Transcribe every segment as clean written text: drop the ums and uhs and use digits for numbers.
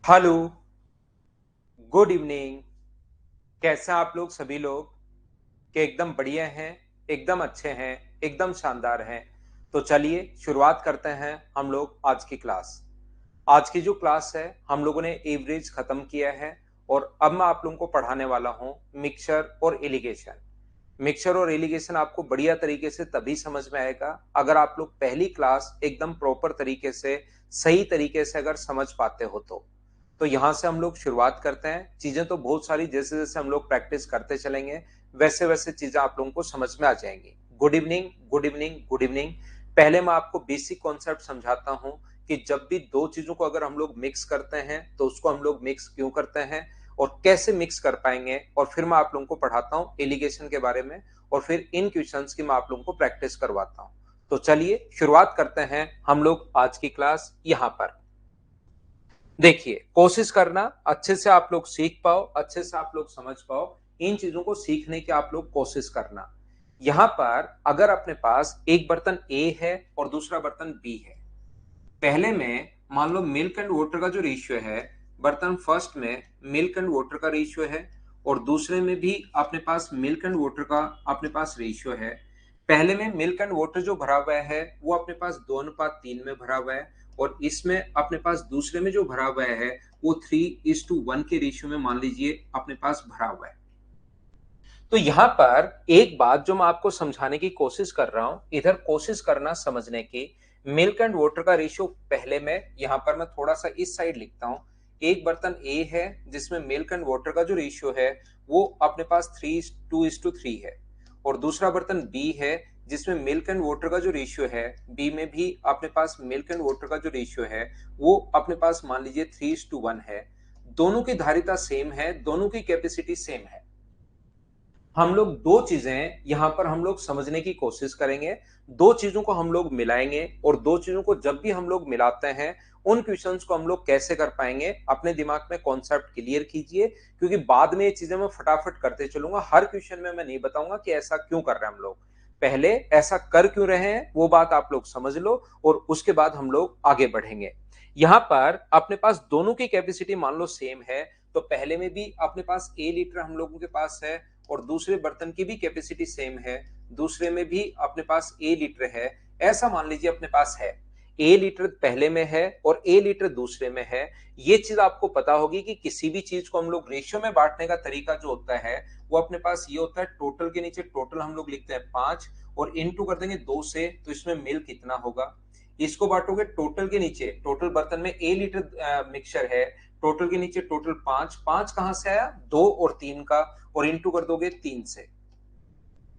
Hello, good evening. कैसे हैं आप लोग सभी लोग? कि एकदम बढ़िया हैं, एकदम अच्छे हैं, एकदम शानदार हैं। तो चलिए शुरुआत करते हैं हम लोग आज की क्लास। आज की जो क्लास है हम लोगों ने एवरेज खत्म किया है और अब मैं आप लोगों को पढ़ाने वाला हूं मिक्सचर और एलिगेशन। मिक्सचर और एलिगेशन आपको बढ़िया तरीके से तभी समझ में आएगा अगर आप लोग पहली क्लास एकदम प्रॉपर तरीके से सही तरीके से अगर समझ पाते हो तो यहां से हम लोग शुरुआत करते हैं। चीजें तो बहुत सारी जैसे जैसे हम लोग प्रैक्टिस करते चलेंगे वैसे वैसे चीजें आप लोगों को समझ में आ जाएंगी। Good evening, good evening, good evening. पहले मैं आपको बेसिक कॉन्सेप्ट समझाता हूं कि जब भी दो चीजों को अगर हम लोग मिक्स करते हैं तो उसको हम लोग मिक्स क्यों करते हैं और कैसे मिक्स कर पाएंगे, और फिर मैं आप लोगों को पढ़ाता हूं एलिगेशन के बारे में और फिर इन क्वेश्चंस की मैं आप लोगों को प्रैक्टिस करवाता हूं। तो चलिए शुरुआत करते हैं हम लोग आज की क्लास यहां पर। देखिए, कोशिश करना अच्छे से आप लोग सीख पाओ, अच्छे से आप लोग समझ पाओ। इन चीजों को सीखने की आप लोग कोशिश करना। यहां पर अगर अपने पास एक बर्तन ए है और दूसरा बर्तन बी है, पहले में मान लो मिल्क एंड वाटर का जो रेशियो है, बर्तन फर्स्ट में मिल्क एंड वाटर का रेशियो है और दूसरे में भी अपने पास मिल्क एंड वाटर का अपने पास रेशियो है। पहले में मिल्क एंड वाटर जो भरा हुआ है वो अपने पास 2:3 में भरा हुआ है और इसमें अपने पास दूसरे में जो भरा हुआ है वो 3:1 के रेशियो में मान लीजिए अपने पास भरा हुआ है। तो यहां पर एक बात जो मैं आपको समझाने की कोशिश कर रहा हूं, इधर कोशिश करना समझने की। मिल्क एंड वाटर का रेशियो पहले में यहां पर मैं थोड़ा सा इस साइड लिखता हूं। एक बर्तन ए है जिसमें मिल्क एंड वाटर का जो रेशियो है वो अपने पास 3:2 है और दूसरा बर्तन बी है जिसमें मिल्क एंड वाटर का जो रेशियो है, बी में भी अपने पास मिल्क एंड वाटर का जो रेशियो है वो अपने पास मान लीजिए 3:1 है। दोनों की धारिता सेम है, दोनों की कैपेसिटी सेम है। हम लोग दो चीजें यहां पर हम लोग समझने की कोशिश करेंगे। दो चीजों को हम लोग मिलाएंगे और दो चीजों को जब भी हम लोग मिलाते हैं उन क्वेश्चंस को हम लोग कैसे कर पाएंगे, अपने दिमाग में कॉन्सेप्ट क्लियर कीजिए, क्योंकि बाद में ये चीजें मैं फटाफट करते चलूंगा। हर क्वेश्चन में मैं नहीं बताऊंगा कि ऐसा क्यों कर रहे हैं हम लोग, पहले ऐसा कर क्यों रहे हैं वो बात आप लोग समझ लो और उसके बाद हम लोग आगे बढ़ेंगे। यहां पर अपने पास दोनों की कैपेसिटी मान लो सेम है, तो पहले में भी अपने पास ए लीटर हम लोगों के पास है और दूसरे बर्तन की भी कैपेसिटी सेम है, दूसरे में भी अपने पास ए लीटर है। ऐसा मान लीजिए अपने पास है, ए लीटर पहले में है और ए लीटर दूसरे में है। ये चीज आपको पता होगी कि किसी भी चीज को हम लोग रेशियो में बांटने का तरीका जो होता है वो अपने पास ये होता है, टोटल के नीचे टोटल हम लोग लिखते हैं 5 और इनटू कर देंगे 2 से, तो इसमें मिल कितना होगा। इसको बांटोगे टोटल के नीचे, टोटल बर्तन में ए लीटर मिक्सचर है, टोटल के नीचे टोटल 5, 5 कहां से आया 2 और 3 का, और इंटू कर दोगे 3 से।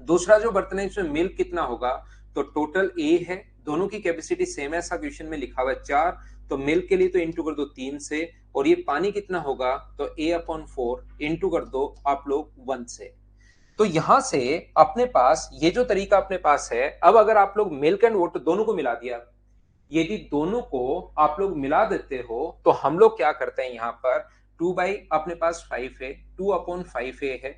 दूसरा जो बर्तन है इसमें मिल्क कितना होगा, तो टोटल ए है, दोनों की कैपेसिटी सेम है, ऐसा क्वेश्चन में लिखा हुआ है 4, तो मिल्क के लिए तो इंटू कर दो 3 से, और ये पानी कितना होगा तो A/4 इंटू कर दो आप लोग 1 से। तो यहां से अपने पास ये जो तरीका अपने पास है, अब अगर आप लोग मिल्क एंड वाटर दोनों को मिला दिया, यदि दोनों को आप लोग मिला देते हो तो हम लोग क्या करते हैं यहां पर, 2 बाई अपने पास 5 है, 2/5 है,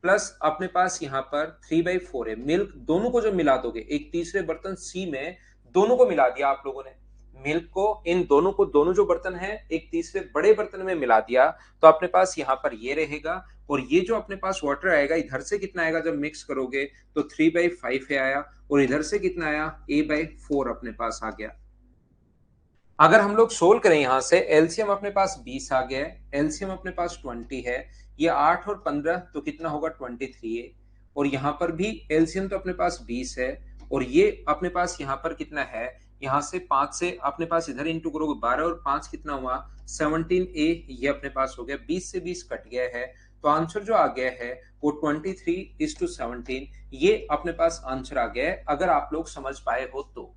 प्लस अपने पास यहाँ पर 3/4 है। मिल्क दोनों को जब मिला दोगे, एक तीसरे बर्तन सी में दोनों को मिला दिया आप लोगों ने, मिल्क को इन दोनों को, दोनों जो बर्तन है एक तीसरे बड़े बर्तन में मिला दिया, तो अपने पास यहाँ पर ये रहेगा और ये जो अपने पास वाटर आएगा इधर से कितना आएगा जब मिक्स करोगे तो 3/5 है आया, और इधर से कितना आया A/4 अपने पास आ गया। अगर हम लोग सोल्व करें यहां से, एलसीएम अपने पास 20 आ गया है, एलसीएम अपने पास 20 है, ये 8 और 15 तो कितना होगा 23 है, और यहां पर भी एलसीएम तो अपने पास 20 है और ये अपने पास यहां पर कितना है, यहां से 5 से अपने पास इधर इंटू करोगे 12 और 5 कितना हुआ 17A, ये अपने पास हो गया, 20 से 20 कट गया है, तो आंसर जो आ गया है वो 23:17, ये अपने पास आंसर आ गया है अगर आप लोग समझ पाए हो तो।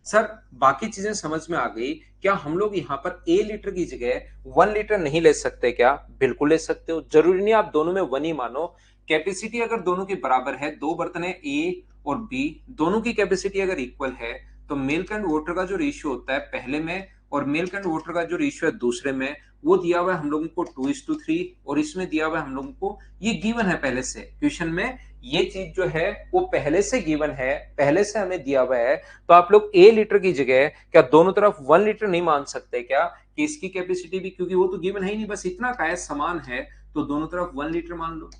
सर बाकी चीजें समझ में आ गई, क्या हम लोग यहाँ पर ए लीटर की जगह 1 लीटर नहीं ले सकते क्या? बिल्कुल ले सकते हो, जरूरी नहीं आप दोनों में 1 ही मानो। कैपेसिटी अगर दोनों की बराबर है, दो बर्तन है ए और बी, दोनों की कैपेसिटी अगर इक्वल है तो मिल्क एंड वाटर का जो रेशियो होता है पहले में और मिल्क एंड वाटर का जो रेशियो है दूसरे में, वो दिया हुआ है हम लोगों को 2:3 और इसमें दिया हुआ है हम लोगों को, ये गिवन है पहले से क्वेश्चन में, ये चीज जो है वो पहले से गिवन है, पहले से हमें दिया हुआ है। तो आप लोग ए लीटर की जगह क्या दोनों तरफ 1 लीटर नहीं मान सकते क्या, कि इसकी कैपेसिटी भी, क्योंकि वो तो गिवन है ही नहीं, बस इतना का है, समान है, तो दोनों तरफ 1 लीटर मान लो।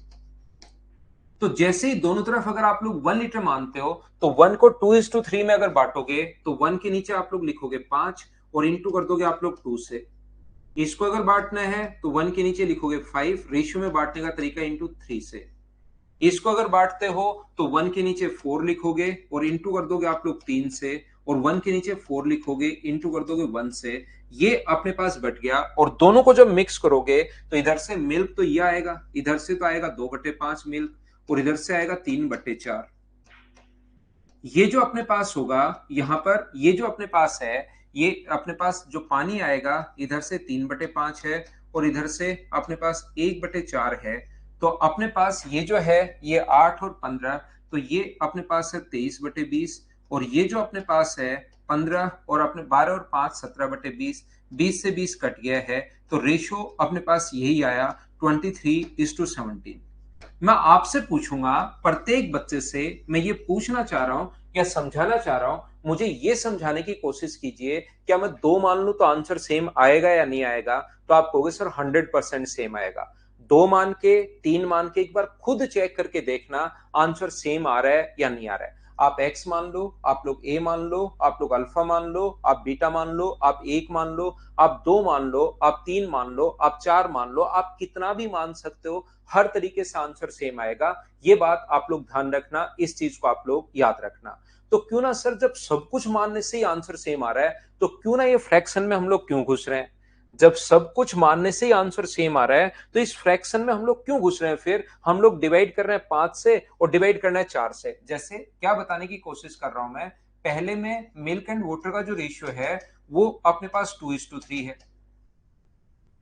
तो जैसे ही दोनों तरफ अगर आप लोग 1 लीटर मानते हो तो 1 को 2:3 में अगर बांटोगे तो 1 के नीचे आप लोग लिखोगे 5 और इंटू कर दोगे आप लोग 2 से। इसको अगर बांटना है तो 1 के नीचे लिखोगे 5, रेशियो में बांटने का तरीका इंटू 3 से। इसको अगर बांटते हो तो 1 के नीचे 4 लिखोगे और इंटू कर दोगे आप लोग 3 से, और 1 के नीचे 4 लिखोगे, इंटू कर दोगे 1 से। ये अपने पास बट गया, और दोनों को जब मिक्स करोगे तो इधर से मिल्क तो ये आएगा, इधर से तो आएगा 2/5 मिल्क, और इधर से आएगा 3/4। ये जो अपने पास होगा यहां पर, ये जो अपने पास है, ये अपने पास जो पानी आएगा इधर से 3/5 है और इधर से अपने पास 1/4 है। तो अपने पास ये जो है ये 8 और 15, तो ये अपने पास है 23/20, और ये जो अपने पास है 15 और अपने 12 और 5 17/20, 20 से 20 कट गया है, तो रेशो अपने पास यही आया 23:17। मैं आपसे पूछूंगा, प्रत्येक बच्चे से मैं ये पूछना चाह रहा हूं या समझाना चाह रहा हूं, मुझे ये समझाने की कोशिश कीजिए, क्या मैं 2 मान लूं तो आंसर सेम आएगा या नहीं आएगा? तो आप कहोगे सर 100% सेम आएगा। 2 मान के, 3 मान के एक बार खुद चेक करके देखना आंसर सेम आ रहा है या नहीं आ रहा है। आप x मान लो, आप लोग a मान लो, आप लोग अल्फा मान लो, आप बीटा मान लो, आप 1 मान लो, आप 2 मान लो, आप 3 मान लो, आप 4 मान लो, आप कितना भी मान सकते हो, हर तरीके से आंसर सेम आएगा। ये बात आप लोग ध्यान रखना, इस चीज को आप लोग याद रखना। तो क्यों ना सर, जब सब कुछ मानने से ही आंसर सेम आ रहा है, तो क्यों ना ये फ्रैक्शन में हम लोग क्यों घुस रहे हैं? जब सब कुछ मानने से ही आंसर सेम आ रहा है तो इस फ्रैक्शन में हम लोग क्यों घुस रहे हैं? फिर हम लोग डिवाइड कर रहे हैं 5 से और डिवाइड करना है 4 से। जैसे क्या बताने की कोशिश कर रहा हूं मैं, पहले में मिल्क एंड वाटर का जो रेशियो है वो अपने पास 2:3 है।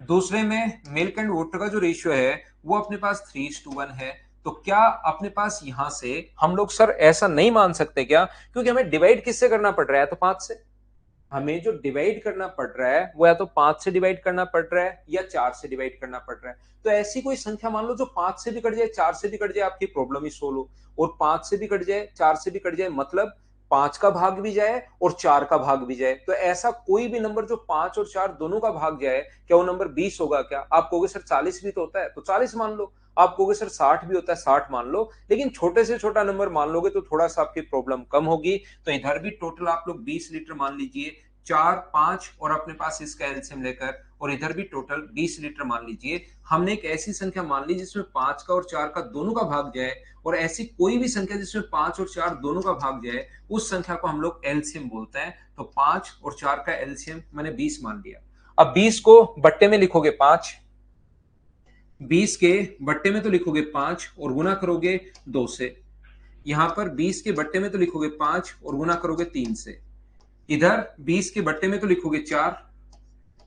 दूसरे में मिल्क एंड वाटर का जो रेशियो है वो अपने पास 3:1 है। तो क्या अपने पास यहां से हम लोग सर ऐसा नहीं मान सकते क्या, क्योंकि हमें डिवाइड किससे करना पड़ रहा है? तो 5 से। हमें जो डिवाइड करना पड़ रहा है वो या तो 5 से डिवाइड करना पड़ रहा है या 4 से डिवाइड करना पड़ रहा है। तो ऐसी कोई संख्या मान लो जो 5 से भी कट जाए, 4 से भी कट जाए, आपकी प्रॉब्लम ही सोल्व हो। और 5 से भी कट जाए, 4 से भी कट जाए, मतलब 5 का भाग भी जाए और 4 का भाग भी जाए। तो ऐसा कोई भी नंबर जो 5 और 4 दोनों का भाग जाए, क्या वो नंबर 20 होगा क्या? आप कहोगे सर 40 भी तो होता है, तो 40 मान लो। आप कहोगे सर 60 भी होता है, 60 मान लो। लेकिन छोटे से छोटा नंबर मान लोगे तो थोड़ा सा आपकी प्रॉब्लम कम होगी। तो इधर भी टोटल आप लोग 20 लीटर मान लीजिए, 4 5 और अपने पास इसका एलसीएम लेकर, और इधर भी टोटल 20 लीटर मान लीजिए। हमने एक ऐसी संख्या मान ली जिसमें 5 का और 4 का दोनों का भाग जाए, और ऐसी कोई भी संख्या जिसमें 5 और 4 दोनों का भाग जाए, उस संख्या को हम लोग एलसीएम बोलते हैं। तो 5 और 4 का एलसीएम मैंने 20 मान लिया। अब 20 को बट्टे में लिखोगे 5, 20 के बट्टे में तो लिखोगे 5 और गुना करोगे 2 से। यहां पर 20 के बट्टे में तो लिखोगे 5 और गुना करोगे 3 से। इधर 20 के बट्टे में तो लिखोगे 4,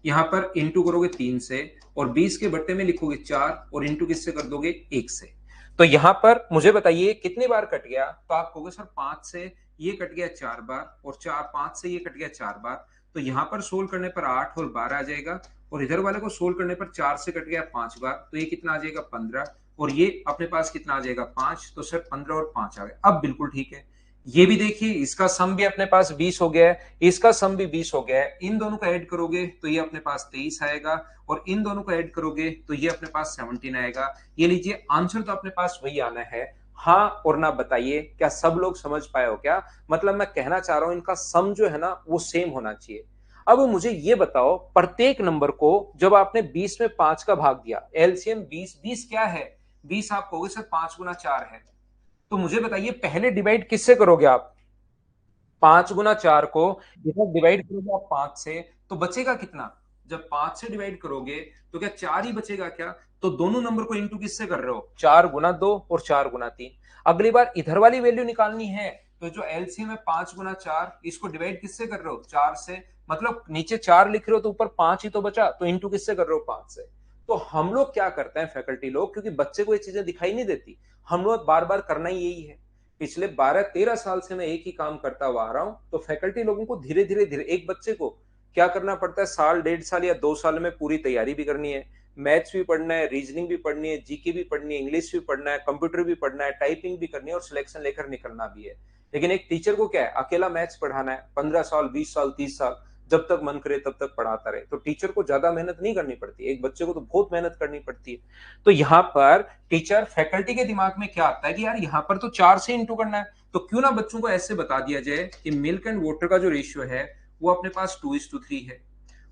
यहां पर इंटू करोगे 3 से, और 20 के बट्टे में लिखोगे 4 और इंटू किससे कर दोगे? 1 से। तो यहां पर मुझे बताइए कितनी बार कट गया? तो आप कहोगे सर 5 से ये कट गया 4 बार, और 5 से ये कट गया 4 बार। तो यहां पर सोल्व करने पर 8 और 12 आ जाएगा, और इधर वाले को सोल्व करने पर 4 से कट गया 5 बार, तो ये कितना आ जाएगा? 15। और ये अपने पास कितना आ जाएगा? 5। तो सर 15 और 5 आ गए। अब बिल्कुल ठीक है। ये भी देखिए, इसका सम भी अपने पास 20 हो गया है, इसका सम भी 20 हो गया है। इन दोनों को ऐड करोगे तो ये अपने पास 23 आएगा, और इन दोनों को ऐड करोगे तो ये अपने पास 17 आएगा। ये लीजिए, आंसर तो अपने पास वही आना है। हाँ और ना बताइए, क्या सब लोग समझ पाए हो क्या? मतलब मैं कहना चाह रहा हूं इनका सम जो है ना वो सेम होना चाहिए। अब मुझे ये बताओ, प्रत्येक नंबर को जब आपने 20 में 5 का भाग दिया, एलसीएम 20, 20 क्या है? 20 आप कहोगे सर 5 गुना 4 है। तो मुझे बताइए पहले डिवाइड किससे करोगे आप? 5 गुना 4 को इधर डिवाइड करोगे आप 5 से, तो बचेगा कितना? जब 5 से डिवाइड करोगे तो क्या 4 ही बचेगा क्या? तो दोनों नंबर को इंटू किससे कर रहे हो? 4 गुना 2 और 4 गुना 3। अगली बार इधर वाली वैल्यू निकालनी है, तो जो एलसीएम है 5 गुना 4, इसको डिवाइड किससे कर रहे हो? 4 से। मतलब नीचे 4 लिख रहे हो तो ऊपर 5 ही तो बचा, तो इंटू किससे कर रहे हो? 5 से। तो हम लोग क्या करते हैं फैकल्टी लोग, क्योंकि बच्चे को ये चीजें दिखाई नहीं देती, हम लोग बार बार करना ही यही है। पिछले 12-13 साल से मैं एक ही काम करता हुआ आ रहा हूं। तो फैकल्टी लोगों को धीरे धीरे धीरे, एक बच्चे को क्या करना पड़ता है, साल 1.5 साल या 2 साल में पूरी तैयारी भी करनी है, मैथ्स भी पढ़ना है, रीजनिंग भी पढ़नी है, जीके भी पढ़नी है, इंग्लिश भी पढ़ना है, कंप्यूटर भी पढ़ना है, टाइपिंग भी करनी है, और सिलेक्शन लेकर निकलना भी है। लेकिन एक टीचर को क्या है, अकेला मैथ्स पढ़ाना है 15 साल, 20 साल, 30 साल। जब तक मन करे तब तक पढ़ाता रहे। तो टीचर को ज्यादा मेहनत नहीं करनी पड़ती, एक बच्चे को तो बहुत मेहनत करनी पड़ती है। तो यहाँ पर टीचर फैकल्टी के दिमाग में क्या आता है कि यार यहाँ पर तो 4 से इंटू करना है, तो क्यों ना बच्चों को ऐसे बता दिया जाए कि मिल्क एंड वाटर का जो रेशियो है वो अपने पास 2:3 है,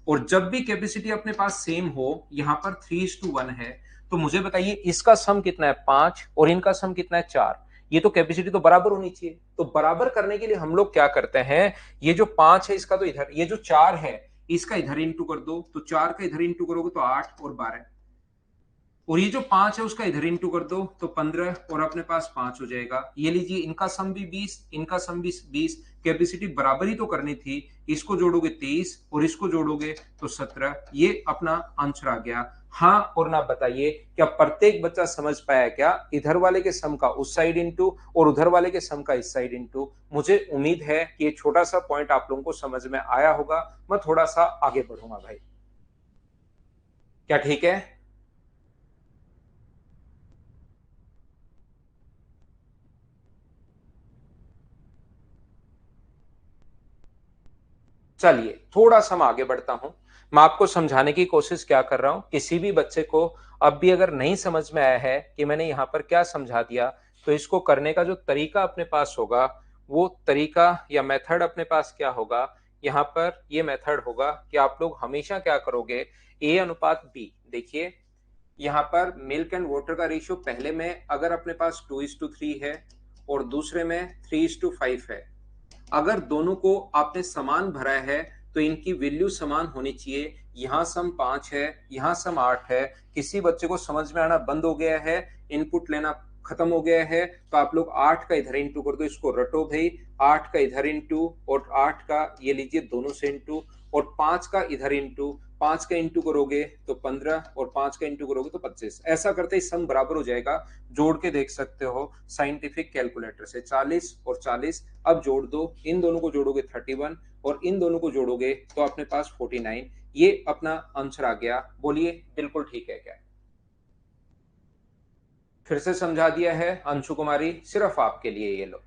और जब भी कैपेसिटी अपने पास सेम हो, यहाँ पर 3:1 है, तो मुझे बताइए इसका सम कितना है 5 और इनका सम कितना है 4। ये तो कैपेसिटी तो बराबर होनी चाहिए। तो बराबर करने के लिए हम लोग क्या करते हैं, ये जो 5 है इसका तो इधर, ये जो 4 है इसका इधर इंटू कर दो, तो 4 का इधर इंटू करोगे तो 8 और 12, और ये जो 5 है उसका इधर इंटू कर दो तो 15, और अपने पास 5 हो जाएगा। ये लीजिए इनका सम भी 20, इनका सम भी 20, कैपेसिटी बराबर ही तो करनी थी। इसको जोड़ोगे 23 और इसको जोड़ोगे तो 17, ये अपना आंसर आ गया। हाँ और ना बताइए, क्या प्रत्येक बच्चा समझ पाया क्या, इधर वाले के सम का उस साइड इंटू और उधर वाले के सम का इस साइड इंटू। मुझे उम्मीद है कि ये छोटा सा पॉइंट आप लोगों को समझ में आया होगा। मैं थोड़ा सा आगे बढ़ूंगा भाई, क्या ठीक है? चलिए थोड़ा सा मैं आगे बढ़ता हूं। मैं आपको समझाने की कोशिश क्या कर रहा हूं, किसी भी बच्चे को अब भी अगर नहीं समझ में आया है कि मैंने यहां पर क्या समझा दिया, तो इसको करने का जो तरीका अपने पास होगा, वो तरीका या मेथड अपने पास क्या होगा, यहां पर ये मेथड होगा कि आप लोग हमेशा क्या करोगे, ए अनुपात बी। देखिए यहाँ पर मिल्क एंड वाटर का रेशियो पहले में अगर अपने पास 2:3 है और दूसरे में 3:5 है, अगर दोनों को आपने समान भरा है तो इनकी वैल्यू समान होनी चाहिए। यहाँ सम 5 है, यहाँ सम 8 है, किसी बच्चे को समझ में आना बंद हो गया है, इनपुट लेना खत्म हो गया है, तो आप लोग 8 का इधर इंटू कर दो, इसको रटो भाई, 8 का इधर इंटू और 8 का ये लीजिए दोनों से इंटू, और 5 का इधर इंटू, 5 का इंटू करोगे तो 15 और 5 का इंटू करोगे तो 25। ऐसा करते ही सम बराबर हो जाएगा। जोड़ के देख सकते हो साइंटिफिक कैलकुलेटर से, 40 और 40 अब जोड़ दो, इन दोनों को जोड़ोगे 31 और इन दोनों को जोड़ोगे तो अपने पास 49। ये अपना आंसर आ गया। बोलिए बिल्कुल ठीक है क्या? फिर से समझा दिया है अंशु कुमारी, सिर्फ आपके लिए ये लो।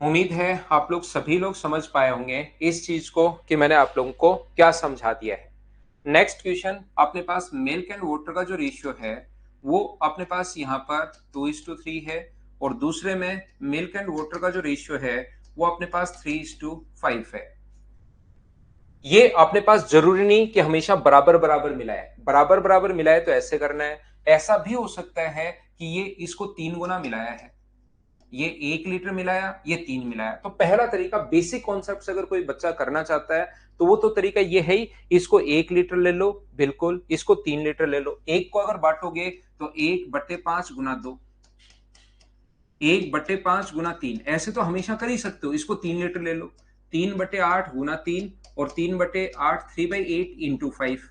उम्मीद है आप लोग सभी लोग समझ पाए होंगे इस चीज को कि मैंने आप लोगों को क्या समझा दिया है। नेक्स्ट क्वेश्चन, अपने पास मिल्क एंड वाटर का जो रेशियो है वो अपने पास यहाँ पर 2:3 है, और दूसरे में मिल्क एंड वाटर का जो रेशियो है वो अपने पास 3:5 है। ये अपने पास जरूरी नहीं कि हमेशा बराबर बराबर मिलाए, बराबर बराबर मिलाए तो ऐसे करना है। ऐसा भी हो सकता है कि ये इसको 3 गुना मिलाया है, ये 1 लीटर मिलाया, ये 3 मिलाया। तो पहला तरीका बेसिक कॉन्सेप्ट से अगर कोई बच्चा करना चाहता है तो वो तो तरीका ये है ही, इसको 1 लीटर ले लो, बिल्कुल, इसको 3 लीटर ले लो। एक को अगर बांटोगे तो 1/5 गुना 2, 1/5 गुना 3, ऐसे तो हमेशा कर ही सकते हो। इसको 3 लीटर ले लो, 3/8 गुना 3 और 3/8 3/8 इंटू 5,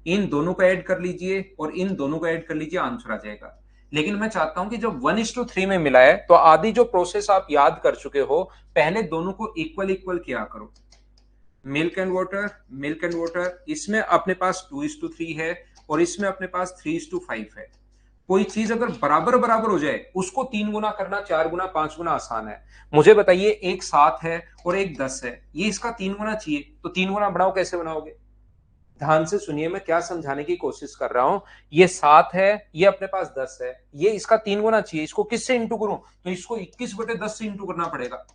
इन दोनों को ऐड कर लीजिए और इन दोनों को ऐड कर लीजिए, आंसर आ जाएगा। लेकिन मैं चाहता हूं कि जब 1:3 में मिला है तो आधी जो प्रोसेस आप याद कर चुके हो, पहले दोनों को इक्वल इक्वल किया करो। Milk and water, milk and water, इसमें अपने पास 2:3 है और इसमें अपने पास 3:5 है। कोई चीज अगर बराबर बराबर हो जाए उसको 3 गुना करना, 4 गुना, 5 गुना आसान है। मुझे बताइए एक 7 है और एक 10 है, ये इसका 3 गुना चाहिए, तो 3 गुना बढ़ाओ, कैसे बनाओगे? ध्यान से सुनिए मैं क्या समझाने की कोशिश कर रहा हूं। ये 7 है, ये अपने पास 10 है, ये इसका 3 गुना चाहिए, इसको किससे इंटू करूं? तो इसको 21/10 से इंटू करना पड़ेगा।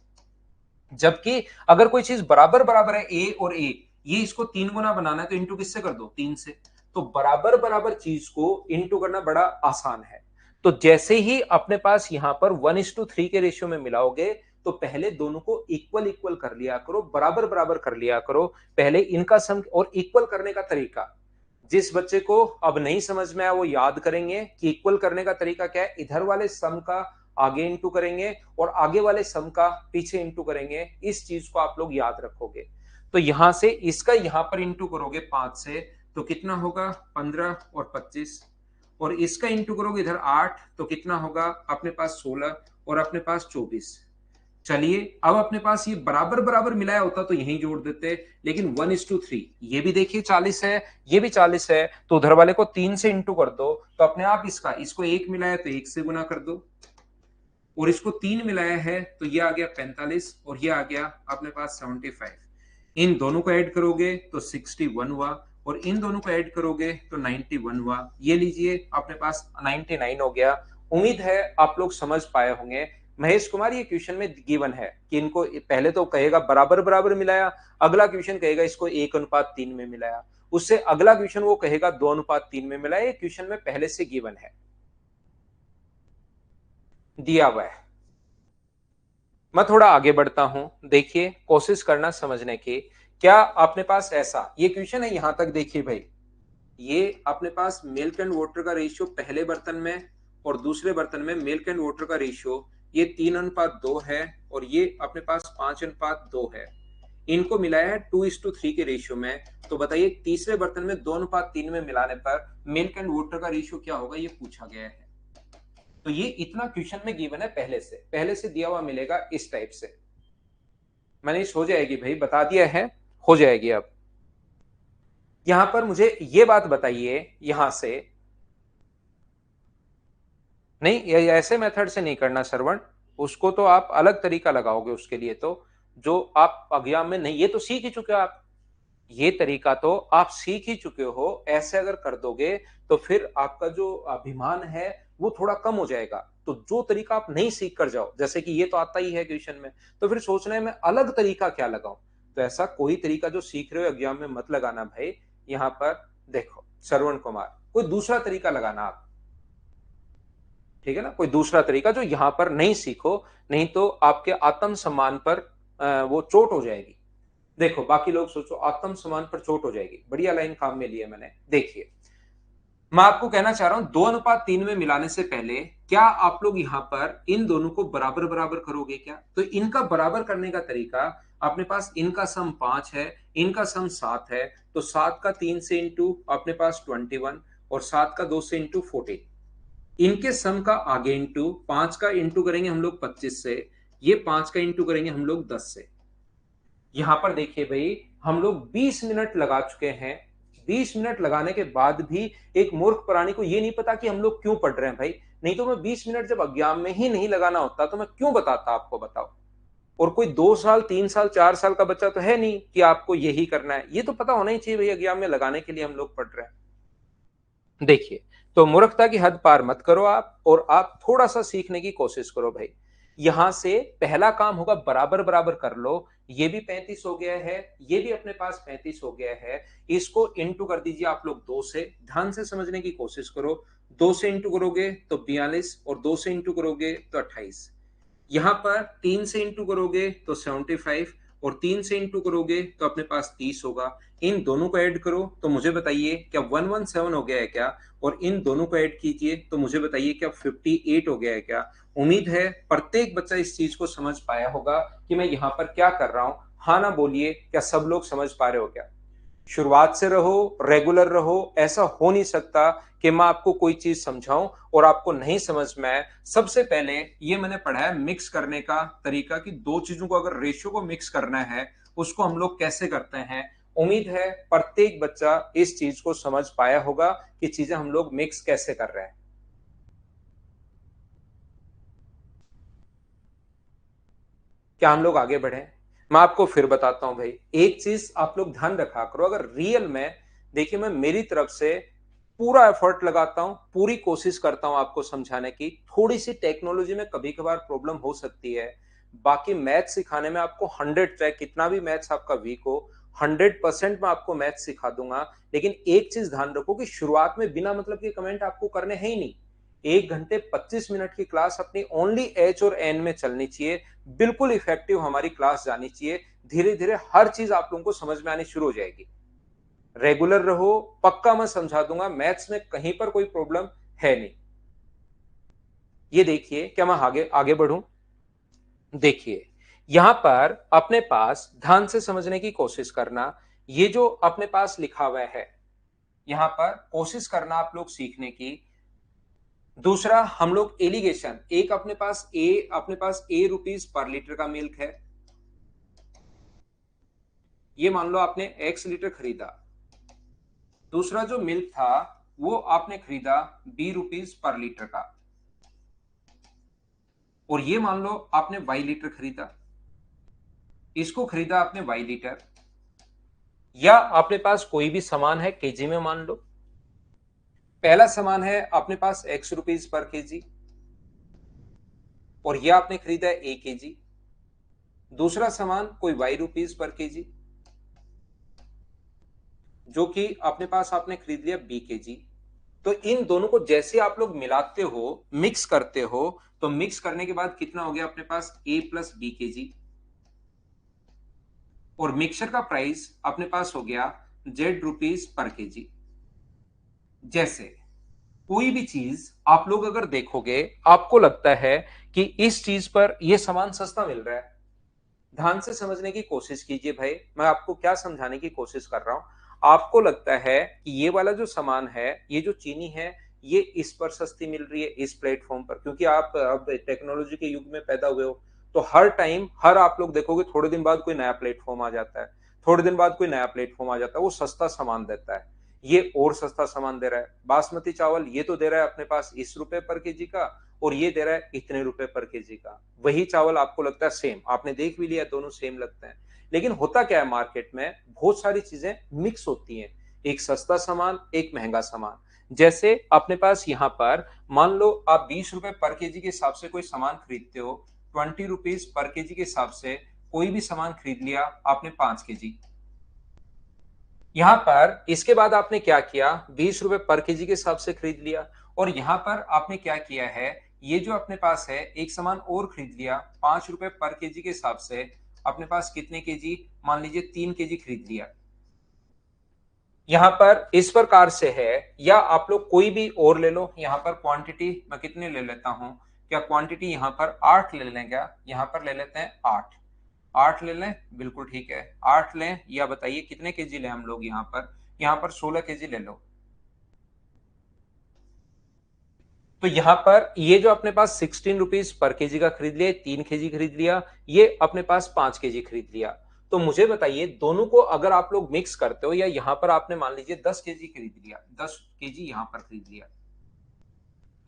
जबकि अगर कोई चीज बराबर बराबर है, ए और ए, ये इसको 3 गुना बनाना है तो इंटू किससे कर दो? 3 से। तो बराबर बराबर चीज को इंटू करना बड़ा आसान है। तो जैसे ही अपने पास यहां पर 1:3 के रेशियो में मिलाओगे तो पहले दोनों को इक्वल इक्वल कर लिया करो, बराबर बराबर कर लिया करो। पहले इनका सम, और इक्वल करने का तरीका जिस बच्चे को अब नहीं समझ में आया वो याद करेंगे कि इक्वल करने का तरीका क्या है। इधर वाले सम का आगे इंटू करेंगे और आगे वाले सम का पीछे इंटू करेंगे, इस चीज को आप लोग याद रखोगे। तो यहां से इसका यहां पर इंटू करोगे 5 से तो कितना होगा? 15 और 25, और इसका इंटू करोगे इधर 8 तो कितना होगा? अपने पास 16 और अपने पास 24। चलिए अब अपने पास ये बराबर बराबर मिलाया होता तो यहीं जोड़ देते, लेकिन 1:3, ये भी देखिए 40 है, ये भी 40 है, तो उधर वाले को 3 से इंटू कर दो तो अपने आप इसको 1 मिलाया तो 1 से गुना कर दो, और इसको 3 मिलाया है तो ये आ गया 45 और ये आ गया अपने पास 75। इन दोनों को ऐड करोगे तो 61 हुआ, और इन दोनों को ऐड करोगे तो 91 हुआ। ये लीजिए अपने पास 99 हो गया। उम्मीद है आप लोग समझ पाए होंगे। महेश कुमार, ये क्वेश्चन में गिवन है कि इनको पहले तो कहेगा बराबर बराबर मिलाया, अगला क्वेश्चन कहेगा इसको 1:3 में मिलाया, उससे अगला क्वेश्चन वो कहेगा 2:3 में मिलाया। ये क्वेश्चन में पहले से गिवन है, दिया हुआ है। मैं थोड़ा आगे बढ़ता हूं, देखिए कोशिश करना समझने की। क्या अपने पास ऐसा ये क्वेश्चन है, यहां तक देखिए भाई, ये अपने पास मिल्क एंड वाटर का रेशियो पहले बर्तन में और दूसरे बर्तन में मिल्क एंड वाटर का रेशियो ये 3:2 है, और ये अपने पास 5:2 है। इनको मिलाया है 2:3 के रेशियो में। तो बताइए तीसरे बर्तन में 2:3 में मिलाने पर मिल्क एंड वाटर का रेशियो क्या होगा, ये पूछा गया है। तो ये इतना क्वेश्चन में गिवन है, पहले से दिया हुआ मिलेगा इस टाइप से। मनीष हो जाएगी भाई, बता दिया है, हो जाएगी। अब यहां पर मुझे ये बात बताइए, यहां से नहीं, ये ऐसे मेथड से नहीं करना श्रवण, उसको तो आप अलग तरीका लगाओगे उसके लिए, तो जो आप एग्जाम में नहीं, ये तो सीख ही चुके हो आप, ये तरीका तो आप सीख ही चुके हो। ऐसे अगर कर दोगे तो फिर आपका जो अभिमान है वो थोड़ा कम हो जाएगा। तो जो तरीका आप नहीं सीख कर जाओ, जैसे कि ये तो आता ही है क्वेश्चन में, तो फिर सोचना है मैं अलग तरीका क्या लगाऊं। तो ऐसा कोई तरीका जो सीख रहे हो एग्जाम में मत लगाना भाई। यहां पर देखो श्रवण कुमार, कोई दूसरा तरीका लगाना आप, ठीक है ना, कोई दूसरा तरीका जो यहां पर नहीं सीखो, नहीं तो आपके आत्मसम्मान पर वो चोट हो जाएगी। देखो बाकी लोग सोचो आत्मसम्मान पर चोट हो जाएगी, बढ़िया लाइन काम में लिया मैंने। देखिए मैं आपको कहना चाह रहा हूं 2:3 में मिलाने से पहले क्या आप लोग यहां पर इन दोनों को बराबर बराबर करोगे क्या? तो इनका बराबर करने का तरीका, अपने पास इनका सम 5 है, इनका सम 7 है, तो 7 का 3 से इंटू अपने पास 21, और 7 का 2 से इंटू 14। इनके सम का आगे इंटू 5 का इंटू करेंगे हम लोग 25 से, ये 5 का इंटू करेंगे हम लोग 10 से। यहां पर देखिए भाई, हम लोग 20 मिनट लगा चुके हैं। 20 मिनट लगाने के बाद भी एक मूर्ख प्राणी को ये नहीं पता कि हम लोग क्यों पढ़ रहे हैं भाई। नहीं तो मैं 20 मिनट जब एग्जाम में ही नहीं लगाना होता तो मैं क्यों बताता आपको, बताओ। और कोई 2 साल 3 साल 4 साल का बच्चा तो है नहीं कि आपको यही करना है, ये तो पता होना ही चाहिए भाई, एग्जाम में लगाने के लिए हम लोग पढ़ रहे हैं। देखिए, तो मूर्खता की हद पार मत करो आप, और आप थोड़ा सा सीखने की कोशिश करो भाई। यहां से पहला काम होगा बराबर बराबर कर लो। ये भी 35 हो गया है, ये भी अपने पास 35 हो गया है। इसको इंटू कर दीजिए आप लोग 2 से, ध्यान से समझने की कोशिश करो। 2 से इंटू करोगे तो 42, और 2 से इंटू करोगे तो 28। यहां पर 3 से इंटू करोगे तो 75, और 3 से इंटू करोगे तो अपने पास 30 होगा। इन दोनों को ऐड करो तो मुझे बताइए क्या 117 हो गया है क्या? और इन दोनों को ऐड कीजिए तो मुझे बताइए क्या 58 हो गया है क्या? उम्मीद है प्रत्येक बच्चा इस चीज को समझ पाया होगा कि मैं यहाँ पर क्या कर रहा हूं। हाँ ना बोलिए, क्या सब लोग समझ पा रहे हो क्या? शुरुआत से रहो, रेगुलर रहो। ऐसा हो नहीं सकता कि मैं आपको कोई चीज समझाऊं और आपको नहीं समझ में आए। सबसे पहले ये मैंने पढ़ा है मिक्स करने का तरीका, कि दो चीजों को अगर रेशियो को मिक्स करना है उसको हम लोग कैसे करते हैं। उम्मीद है प्रत्येक बच्चा इस चीज को समझ पाया होगा कि चीजें हम लोग मिक्स कैसे कर रहे हैं। क्या हम लोग आगे बढ़े? मैं आपको फिर बताता हूं भाई, एक चीज आप लोग ध्यान रखा करो, अगर रियल में, देखिए मैं मेरी तरफ से पूरा एफर्ट लगाता हूं, पूरी कोशिश करता हूं आपको समझाने की। थोड़ी सी टेक्नोलॉजी में कभी कभार प्रॉब्लम हो सकती है, बाकी मैथ सिखाने में आपको 100, चाहे कितना भी मैथ्स आपका वीक हो, 100% मैं आपको मैथ सिखा दूंगा। लेकिन एक चीज ध्यान रखो कि शुरुआत में बिना मतलब के कमेंट आपको करने हैं ही नहीं। 1 घंटे 25 मिनट की क्लास अपनी ओनली एच और एन में चलनी चाहिए, बिल्कुल इफेक्टिव हमारी क्लास जानी चाहिए। धीरे धीरे हर चीज आप लोगों को समझ में आनी शुरू हो जाएगी। रेगुलर रहो, पक्का मैं समझा दूंगा, मैथ्स में कहीं पर कोई प्रॉब्लम है नहीं। ये देखिए, क्या मैं आगे आगे बढ़ूं? देखिए यहां पर अपने पास ध्यान से समझने की कोशिश करना। ये जो अपने पास लिखा हुआ है, यहां पर कोशिश करना आप लोग सीखने की। दूसरा हम लोग एलिगेशन, एक अपने पास ए रुपीज पर लीटर का मिल्क है। ये मान लो आपने एक्स लीटर खरीदा। दूसरा जो मिल्क था वो आपने खरीदा B रुपीज पर लीटर का। और ये मान लो आपने वाई लीटर खरीदा, इसको खरीदा आपने वाई लीटर। या अपने पास कोई भी सामान है केजी में मान लो। पहला सामान है अपने पास एक्स रुपीज पर केजी और यह आपने खरीदा है ए केजी। दूसरा सामान कोई वाई रुपीज पर केजी जो कि अपने पास आपने खरीद लिया बी केजी। तो इन दोनों को जैसे आप लोग मिलाते हो, मिक्स करते हो, तो मिक्स करने के बाद कितना हो गया अपने पास ए प्लस बी केजी और मिक्सचर का प्राइस अपने पास हो गया जेड रुपीज पर केजी। जैसे कोई भी चीज आप लोग अगर देखोगे, आपको लगता है कि इस चीज पर यह सामान सस्ता मिल रहा है, ध्यान से समझने की कोशिश कीजिए भाई, मैं आपको क्या समझाने की कोशिश कर रहा हूं। आपको लगता है कि ये वाला जो सामान है, ये जो चीनी है, ये इस पर सस्ती मिल रही है इस प्लेटफॉर्म पर, क्योंकि आप अब टेक्नोलॉजी के युग में पैदा हुए हो। तो हर टाइम, हर आप लोग देखोगे थोड़े दिन बाद कोई नया प्लेटफॉर्म आ जाता है, थोड़े दिन बाद कोई नया प्लेटफॉर्म आ जाता है, वो सस्ता सामान देता है। ये और सस्ता सामान दे रहा है। बासमती चावल ये तो दे रहा है अपने पास इस रुपए पर केजी का, और ये दे रहा है इतने रुपए पर केजी का। वही चावल आपको लगता है सेम, आपने देख भी लिया दोनों सेम लगते हैं। लेकिन होता क्या है, मार्केट में बहुत सारी चीजें मिक्स होती हैं, एक सस्ता सामान एक महंगा सामान। जैसे अपने पास यहाँ पर मान लो आप 20 रुपए पर केजी के हिसाब से कोई सामान खरीदते हो, 20 रुपीज पर केजी के हिसाब से कोई भी सामान खरीद लिया आपने 5 केजी। यहां पर इसके बाद आपने क्या किया, 20 रुपए पर केजी के हिसाब से खरीद लिया, और यहां पर आपने क्या किया है, ये जो अपने पास है एक सामान और खरीद लिया 5 रुपए पर केजी के हिसाब से। अपने पास कितने केजी, मान लीजिए 3 केजी खरीद लिया। यहां पर इस प्रकार से है, या आप लोग कोई भी और ले लो। यहां पर क्वांटिटी मैं कितने ले लेता हूं, क्या क्वांटिटी यहां पर 8 ले लें, क्या यहां पर ले लेते हैं 8। 8 ले लें, बिल्कुल ठीक है 8 लें। या बताइए कितने केजी लें हम लोग, यहाँ पर 16 केजी ले लो। तो यहां पर ये जो अपने पास 16 रुपीज पर केजी का खरीद लिया, 3 केजी खरीद लिया, ये अपने पास 5 केजी खरीद लिया। तो मुझे बताइए, दोनों को अगर आप लोग मिक्स करते हो, या यहां पर आपने मान लीजिए 10 केजी खरीद लिया, 10 केजी यहां पर खरीद लिया,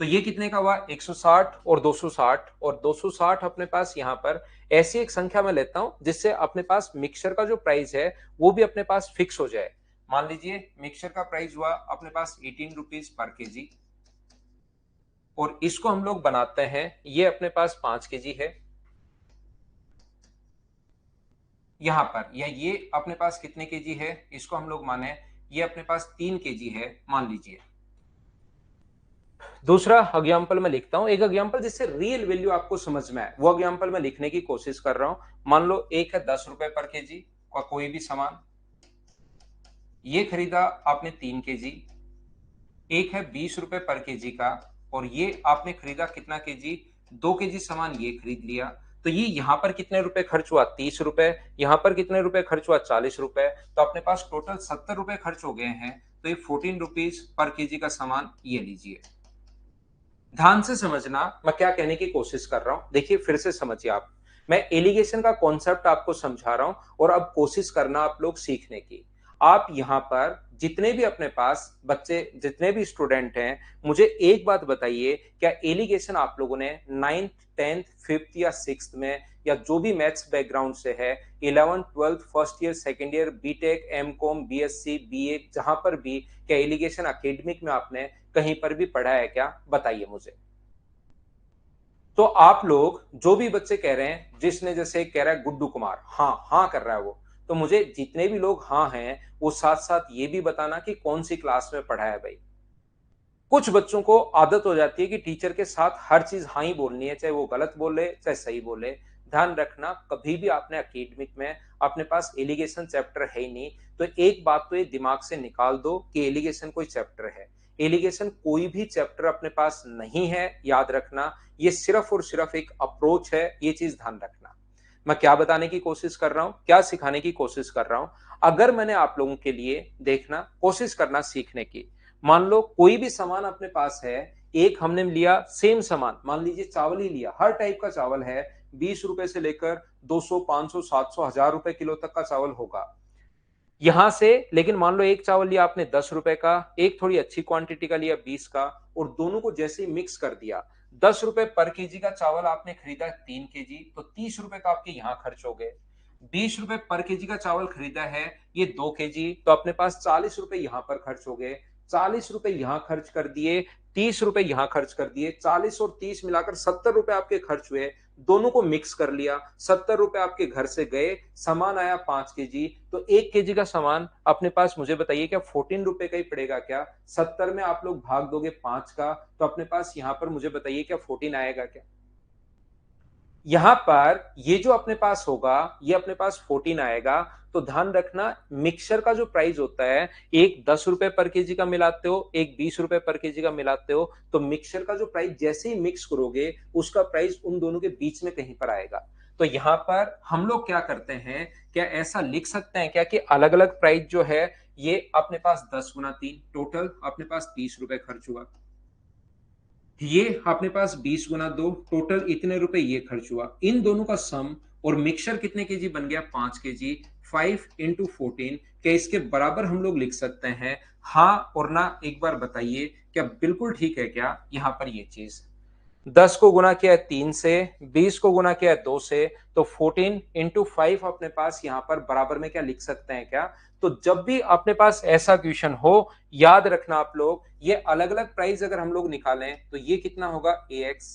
तो ये कितने का हुआ, 160 और 260, और 260 अपने पास यहां पर ऐसी एक संख्या में लेता हूं जिससे अपने पास मिक्सचर का जो प्राइस है वो भी अपने पास फिक्स हो जाए। मान लीजिए मिक्सचर का प्राइस हुआ अपने पास 18 रुपीज पर केजी, और इसको हम लोग बनाते हैं, ये अपने पास 5 केजी है यहां पर, या ये अपने पास कितने केजी है, इसको हम लोग माने ये अपने पास 3 केजी है मान लीजिए। दूसरा एग्जाम्पल मैं लिखता हूं, एक एग्जाम्पल जिससे रियल वैल्यू आपको समझ में आए, वो एग्जाम्पल मैं लिखने की कोशिश कर रहा हूं। मान लो एक है 10 रुपए पर केजी का कोई भी सामान, ये खरीदा आपने 3 केजी। एक है 20 रुपए पर केजी का, और ये आपने खरीदा कितना केजी, 2 केजी सामान ये खरीद लिया। तो ये यहां पर कितने रुपए खर्च हुआ, 30 रुपए। यहां पर कितने रुपए खर्च हुआ, 40 रुपए। तो अपने पास टोटल 70 रुपए खर्च हो गए हैं। तो ये 14 रुपीज पर केजी का सामान ये लीजिए। ध्यान से समझना मैं क्या कहने की कोशिश कर रहा हूं, देखिए फिर से समझिए आप। मैं एलिगेशन का कॉन्सेप्ट आपको समझा रहा हूं, और अब कोशिश करना आप लोग सीखने की। आप यहां पर जितने भी अपने पास बच्चे, जितने भी स्टूडेंट हैं, मुझे एक बात बताइए, क्या एलिगेशन आप लोगों ने 9th 10th 5th या 6th में, या जो भी मैथ्स बैकग्राउंड से है, 11th 12th first year second year BTech MCom BSc BA, जहां पर भी, क्या एलिगेशन एकेडमिक में आपने कहीं पर भी पढ़ा है क्या, बताइए मुझे। तो आप लोग जो भी बच्चे कह रहे हैं, जिसने जैसे कह रहा है गुड्डू कुमार, हाँ हाँ कर रहा है वो, तो मुझे जितने भी लोग हाँ हैं, वो साथ साथ ये भी बताना कि कौन सी क्लास में पढ़ा है भाई। कुछ बच्चों को आदत हो जाती है कि टीचर के साथ हर चीज हाँ ही बोलनी है, चाहे वो गलत बोले चाहे सही बोले। ध्यान रखना, कभी भी आपने एकेडमिक में अपने पास एलिगेशन चैप्टर है ही नहीं, तो एक बात तो ये दिमाग से निकाल दो कि एलिगेशन कोई चैप्टर है। एलिगेशन कोई भी चैप्टर अपने पास नहीं है, याद रखना। ये सिर्फ और सिर्फ एक अप्रोच है, ये चीज ध्यान रखना। मैं क्या बताने की कोशिश कर रहा हूं, क्या सिखाने की कोशिश कर रहा हूं, अगर मैंने आप लोगों के लिए, देखना कोशिश करना सीखने की। मान लो कोई भी सामान अपने पास है, एक हमने लिया सेम सामान, मान लीजिए चावल ही लिया, हर टाइप का चावल है, 20 रुपए से लेकर 200 500 700 1000 रुपए किलो तक का चावल होगा यहां से। लेकिन मान लो एक चावल लिया आपने 10 रुपए का, एक थोड़ी अच्छी क्वांटिटी का लिया 20 का, और दोनों को जैसे ही मिक्स कर दिया, 10 रुपए पर केजी का चावल आपने खरीदा 3 केजी, तो 30 रुपए का आपके यहां खर्च हो गए। ₹20 पर केजी का चावल खरीदा है, ये 2 केजी, तो अपने पास ₹40 यहाँ पर खर्च हो गए। ₹40 यहाँ खर्च कर दिए, ₹30 यहाँ खर्च कर दिए, 40 और 30 मिलाकर ₹70 आपके खर्च हुए। दोनों को मिक्स कर लिया, ₹70 आपके घर से गए, सामान आया 5 केजी, तो 1 केजी का सामान अपने पास मुझे बताइए क्या ₹14 का ही पड़ेगा क्या? 70 में आप लोग भाग दोगे 5 का, तो अपने पास यहाँ पर मुझे बताइए क्या 14 आएगा क्या? यहां पर ये जो अपने पास होगा, ये अपने पास 14 आएगा। तो ध्यान रखना, मिक्सचर का जो प्राइस होता है, एक ₹10 पर केजी का मिलाते हो, एक ₹20 पर केजी का मिलाते हो, तो मिक्सचर का जो प्राइस जैसे ही मिक्स करोगे, उसका प्राइस उन दोनों के बीच में कहीं पर आएगा। तो यहां पर हम लोग क्या करते हैं, क्या ऐसा लिख सकते हैं क्या कि अलग अलग प्राइस जो है, ये अपने पास 10 गुना 3 टोटल अपने पास ₹30 खर्च हुआ, ये अपने पास 20 गुना 2 टोटल इतने रुपए ये खर्च हुआ। इन दोनों का सम और मिक्सचर कितने केजी बन गया? 5 केजी। 5 इंटू 14, क्या इसके बराबर हम लोग लिख सकते हैं? हाँ और ना एक बार बताइए, क्या बिल्कुल ठीक है क्या यहां पर ये चीज? 10 को गुना किया है 3 से, 20 को गुना किया है 2 से, तो 14 इंटू 5 अपने पास यहां पर बराबर में क्या लिख सकते हैं क्या? तो जब भी अपने पास ऐसा क्वेश्चन हो, याद रखना आप लोग, ये अलग अलग प्राइस अगर हम लोग निकालें तो ये कितना होगा ax,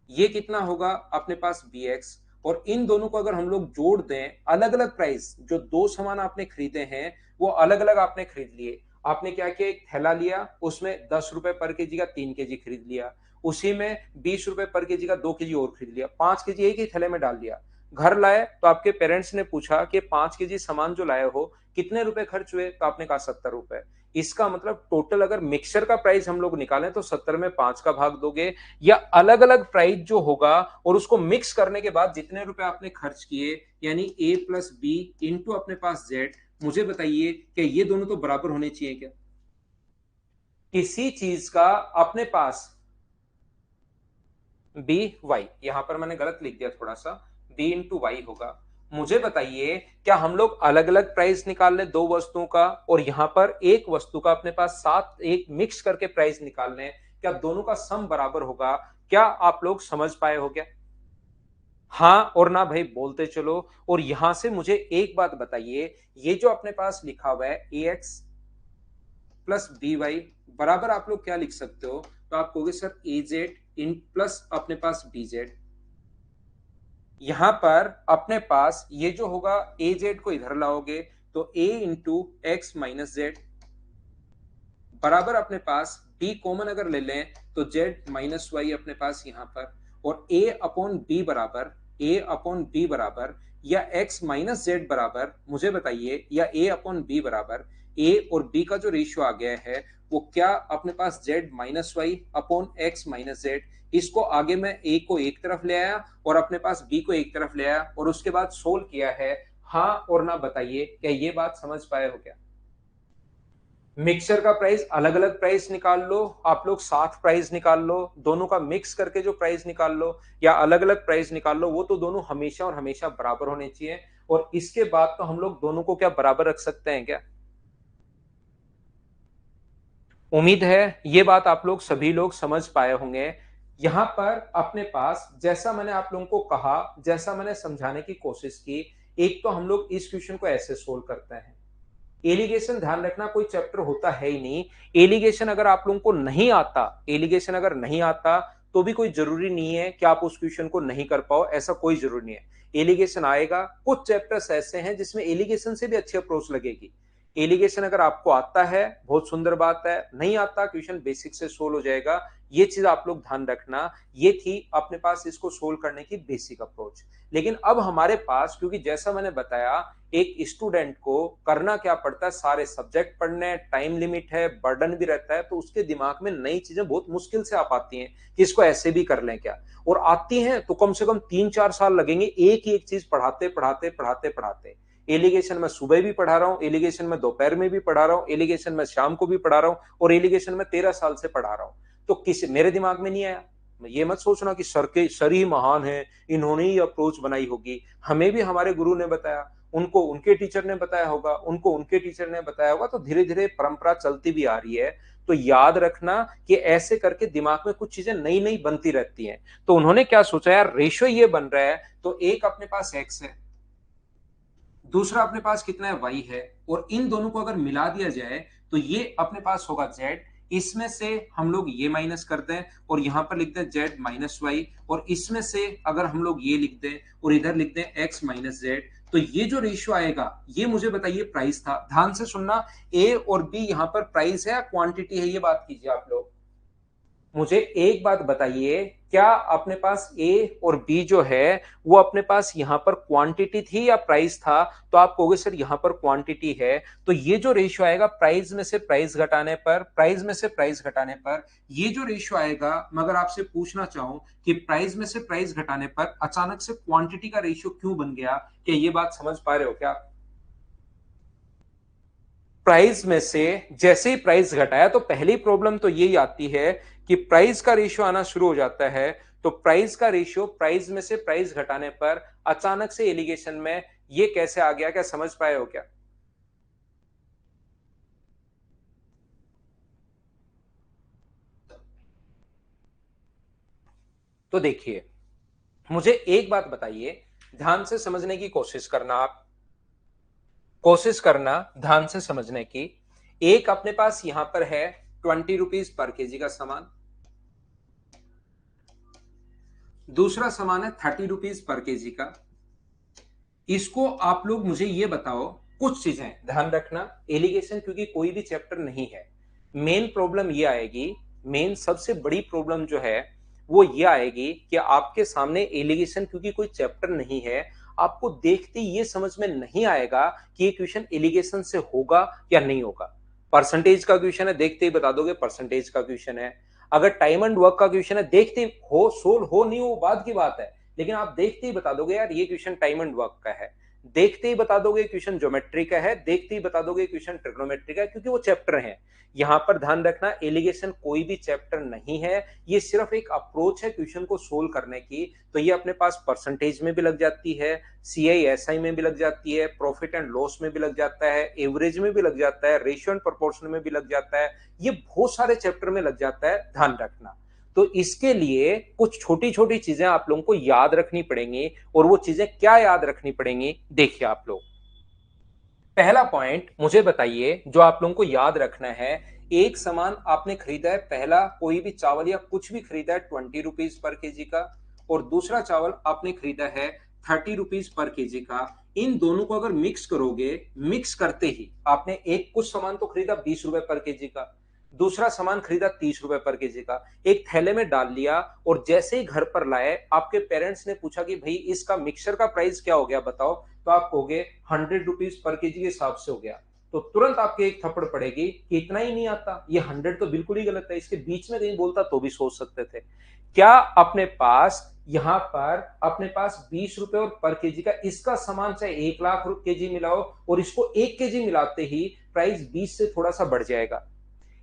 ये कितना होगा अपने पास bx, और इन दोनों को अगर हम लोग जोड़ दें, अलग अलग प्राइस जो दो सामान आपने खरीदे हैं वो अलग अलग आपने खरीद लिए। आपने क्या किया, एक थैला लिया, उसमें ₹10 पर केजी का 3 केजी खरीद लिया, उसी में ₹20 पर केजी का 2 केजी और खरीद लिया, 5 केजी एक ही थैले में डाल दिया। घर लाए तो आपके पेरेंट्स ने पूछा कि 5 केजी सामान जो लाए हो कितने रुपए खर्च हुए, तो आपने कहा ₹70। इसका मतलब टोटल अगर मिक्सचर का प्राइस हम लोग निकालें तो 70 में 5 का भाग दोगे, या अलग अलग प्राइस जो होगा और उसको मिक्स करने के बाद जितने रुपए आपने खर्च किए, यानी ए प्लस बी इंटू अपने पास जेड, मुझे बताइए कि ये दोनों तो बराबर होने चाहिए क्या? किसी चीज का अपने पास बी वाई, यहां पर मैंने गलत लिख दिया थोड़ा सा, बी इंटू वाई होगा। मुझे बताइए, क्या हम लोग अलग अलग प्राइस निकाल लें दो वस्तुओं का, और यहां पर एक वस्तु का अपने पास सात एक मिक्स करके प्राइस निकाल लें, क्या दोनों का सम बराबर होगा? क्या आप लोग समझ पाए हो क्या? हाँ और ना भाई बोलते चलो। और यहां से मुझे एक बात बताइए, ये जो अपने पास लिखा हुआ है ए एक्स प्लस बी वाई बराबर आप लोग क्या लिख सकते हो? तो आप कहोगे sir A Z in plus अपने पास बी जेड। यहां पर अपने पास ये जो होगा, ए जेड को इधर लाओगे तो ए इंटू एक्स माइनस जेड बराबर अपने पास बी कॉमन अगर ले लें तो जेड माइनस वाई अपने पास यहां पर, और ए अपॉन बी बराबर, ए अपॉन बी बराबर या एक्स माइनस जेड बराबर, मुझे बताइए, या ए अपॉन बी बराबर ए और बी का जो रेशियो आ गया है वो क्या अपने पास z minus y upon x minus z. इसको आगे मैं ए को एक तरफ ले आया और अपने पास बी को एक तरफ ले आया और उसके बाद सोल्व किया है। हाँ और ना बताइए, क्या ये बात समझ पाए हो क्या? मिक्सचर का प्राइस अलग अलग प्राइस निकाल लो, आप लोग साथ प्राइस निकाल लो, दोनों का मिक्स करके जो प्राइस निकाल लो, या अलग अलग प्राइस निकाल लो, वो तो दोनों हमेशा और हमेशा बराबर होने चाहिए। और इसके बाद तो हम लोग दोनों को क्या बराबर रख सकते हैं क्या? उम्मीद है ये बात आप लोग सभी लोग समझ पाए होंगे। यहां पर अपने पास जैसा मैंने आप लोगों को कहा, जैसा मैंने समझाने की कोशिश की, एक तो हम लोग इस क्वेश्चन को ऐसे सोल्व करते हैं। एलिगेशन ध्यान रखना कोई चैप्टर होता है ही नहीं। एलिगेशन अगर आप लोगों को नहीं आता, एलिगेशन अगर नहीं आता तो भी कोई जरूरी नहीं है कि आप उस क्वेश्चन को नहीं कर पाओ, ऐसा कोई जरूरी नहीं है। एलिगेशन आएगा, कुछ चैप्टर्स ऐसे हैं जिसमें एलिगेशन से भी अच्छी अप्रोच लगेगी। एलिगेशन अगर आपको आता है बहुत सुंदर बात है, नहीं आता क्वेश्चन बेसिक से सोल्व हो जाएगा। ये चीज आप लोग ध्यान रखना। ये थी अपने पास इसको सोल्व करने की बेसिक अप्रोच। लेकिन अब हमारे पास, क्योंकि जैसा मैंने बताया, एक स्टूडेंट को करना क्या पड़ता है, सारे सब्जेक्ट पढ़ने, टाइम लिमिट है, बर्डन भी रहता है, तो उसके दिमाग में नई चीजें बहुत मुश्किल से आ पाती हैं कि इसको ऐसे भी कर लें क्या। और आती हैं तो कम से कम 3-4 साल लगेंगे एक ही एक चीज पढ़ाते पढ़ाते पढ़ाते पढ़ाते। एलिगेशन में सुबह भी पढ़ा रहा हूँ, एलिगेशन में दोपहर में भी पढ़ा रहा हूँ, एलिगेशन में शाम को भी पढ़ा रहा हूँ, और एलिगेशन में 13 साल से पढ़ा रहा हूँ। तो किस मेरे दिमाग में नहीं आया। ये मत सोचना कि सर ही महान है, इन्होंने ही अप्रोच बनाई होगी। हमें भी हमारे गुरु ने बताया, उनको उनके टीचर ने बताया होगा, उनको उनके टीचर ने बताया होगा, तो धीरे धीरे परंपरा चलती भी आ रही है। तो याद रखना कि ऐसे करके दिमाग में कुछ चीजें नई नई बनती रहती हैं। तो उन्होंने क्या सोचा, यार रेशियो ये बन रहा है तो एक अपने पास एक्स है, दूसरा अपने पास कितना है y है, और इन दोनों को अगर मिला दिया जाए तो ये अपने पास होगा z। इसमें से हम लोग ये माइनस कर दें और यहां पर लिख दें z माइनस वाई, और इसमें से अगर हम लोग ये लिख दें और इधर लिख दें x माइनस जेड, तो ये जो रेशियो आएगा ये मुझे बताइए प्राइस था। ध्यान से सुनना, a और b यहां पर प्राइस है या क्वांटिटी है, ये बात कीजिए आप लोग। मुझे एक बात बताइए, क्या अपने पास ए और बी जो है वो अपने पास यहां पर क्वांटिटी थी या प्राइस था? तो आप कहोगे सर यहां पर क्वांटिटी है, तो ये जो रेशियो आएगा प्राइस में से प्राइस घटाने पर, प्राइस में से प्राइस घटाने पर, ये जो रेशियो आएगा, मगर आपसे पूछना चाहूं कि प्राइस में से प्राइस घटाने पर अचानक से क्वांटिटी का रेशियो क्यों बन गया? क्या ये बात समझ पा रहे हो क्या? प्राइस में से जैसे ही प्राइस घटाया तो पहली प्रॉब्लम तो यही आती है कि प्राइस का रेशियो आना शुरू हो जाता है। तो प्राइस का रेशियो प्राइस में से प्राइस घटाने पर अचानक से एलिगेशन में ये कैसे आ गया, क्या समझ पाए हो क्या? तो देखिए, मुझे एक बात बताइए, ध्यान से समझने की कोशिश करना, आप कोशिश करना ध्यान से समझने की। एक अपने पास यहां पर है 20 रुपीज पर केजी का सामान, दूसरा सामान है 30 रुपीज पर केजी का। इसको आप लोग मुझे ये बताओ, कुछ चीजें ध्यान रखना, एलिगेशन क्योंकि कोई भी चैप्टर नहीं है, मेन प्रॉब्लम ये आएगी, मेन सबसे बड़ी प्रॉब्लम जो है वो ये आएगी कि आपके सामने एलिगेशन क्योंकि कोई चैप्टर नहीं है, आपको देखते ही ये समझ में नहीं आएगा कि ये क्वेश्चन एलिगेशन से होगा या नहीं होगा। परसेंटेज का क्वेश्चन है, देखते ही बता दोगे परसेंटेज का क्वेश्चन है। अगर टाइम एंड वर्क का क्वेश्चन है, देखते ही हो सोल हो नहीं हो बात की बात है, लेकिन आप देखते ही बता दोगे यार ये क्वेश्चन टाइम एंड वर्क का है, देखते ही बता दोगे क्वेश्चन ज्योमेट्री का है, देखते ही बता दोगे क्वेश्चन ट्रिग्नोमेट्री का है, क्योंकि वो चैप्टर है। यहां पर ध्यान रखना, एलिगेशन कोई भी चैप्टर नहीं है, ये सिर्फ एक अप्रोच है क्वेश्चन को सोल्व करने की। तो ये अपने पास परसेंटेज में भी लग जाती है, CI/SI में भी लग जाती है, प्रॉफिट एंड लॉस में भी लग जाता है, एवरेज में भी लग जाता है, रेशियो एंड प्रोपोर्शन में भी लग जाता है, ये बहुत सारे चैप्टर में लग जाता है, ध्यान रखना। तो इसके लिए कुछ छोटी छोटी चीजें आप लोगों को याद रखनी पड़ेंगी, और वो चीजें क्या याद रखनी पड़ेंगी, देखिए आप लोग। पहला पॉइंट मुझे बताइए जो आप लोगों को याद रखना है, एक सामान आपने खरीदा है, पहला कोई भी चावल या कुछ भी खरीदा है 20 रुपीज पर केजी का, और दूसरा चावल आपने खरीदा है 30 रुपीज पर केजी का। इन दोनों को अगर मिक्स करोगे, मिक्स करते ही आपने एक कुछ सामान तो खरीदा 20 रुपए पर केजी का, दूसरा सामान खरीदा 30 रुपए पर केजी का, एक थैले में डाल लिया, और जैसे ही घर पर लाए आपके पेरेंट्स ने पूछा कि भाई इसका मिक्सर का प्राइस क्या हो गया बताओ, तो आप कहोगे 100 रुपीज पर केजी के हिसाब से हो गया। तो तुरंत आपके एक थप्पड़ पड़ेगी कि इतना ही नहीं आता, ये 100 तो बिल्कुल ही गलत है, इसके बीच में कहीं बोलता तो भी सोच सकते थे। क्या अपने पास यहां पर अपने पास 20 रुपए और पर केजी का इसका सामान चाहे 1 लाख केजी मिलाओ, और इसको 1 केजी मिलाते ही प्राइस 20 से थोड़ा सा बढ़ जाएगा।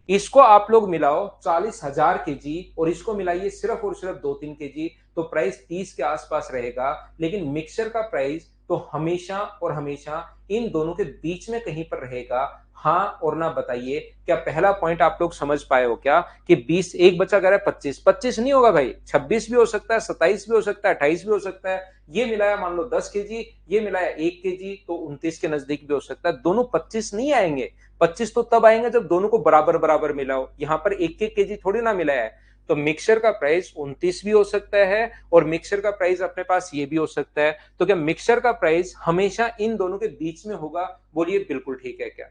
इसको आप लोग मिलाओ 40,000 केजी, और इसको मिलाइए सिर्फ और सिर्फ 2-3 केजी, तो प्राइस 30 के आसपास रहेगा। लेकिन मिक्सचर का प्राइस तो हमेशा और हमेशा इन दोनों के बीच में कहीं पर रहेगा। हाँ और ना बताइए, क्या पहला पॉइंट आप लोग समझ पाए हो क्या कि 20, एक बच्चा कह रहा है 25, 25 नहीं होगा भाई, 26 भी हो सकता है, 27 भी हो सकता है, 28 भी हो सकता है, ये मिलाया मान लो 10 केजी, ये मिलाया 1 केजी, तो 29 के नजदीक भी हो सकता है। दोनों 25 नहीं आएंगे, 25 तो तब आएंगे जब दोनों को बराबर बराबर मिलाओ, यहां पर 1-1 केजी थोड़ी ना मिलाया है। तो मिक्सचर का प्राइस 29 भी हो सकता है, और मिक्सचर का प्राइस अपने पास ये भी हो सकता है। तो क्या मिक्सचर का प्राइस हमेशा इन दोनों के बीच में होगा? बोलिए बिल्कुल ठीक है क्या?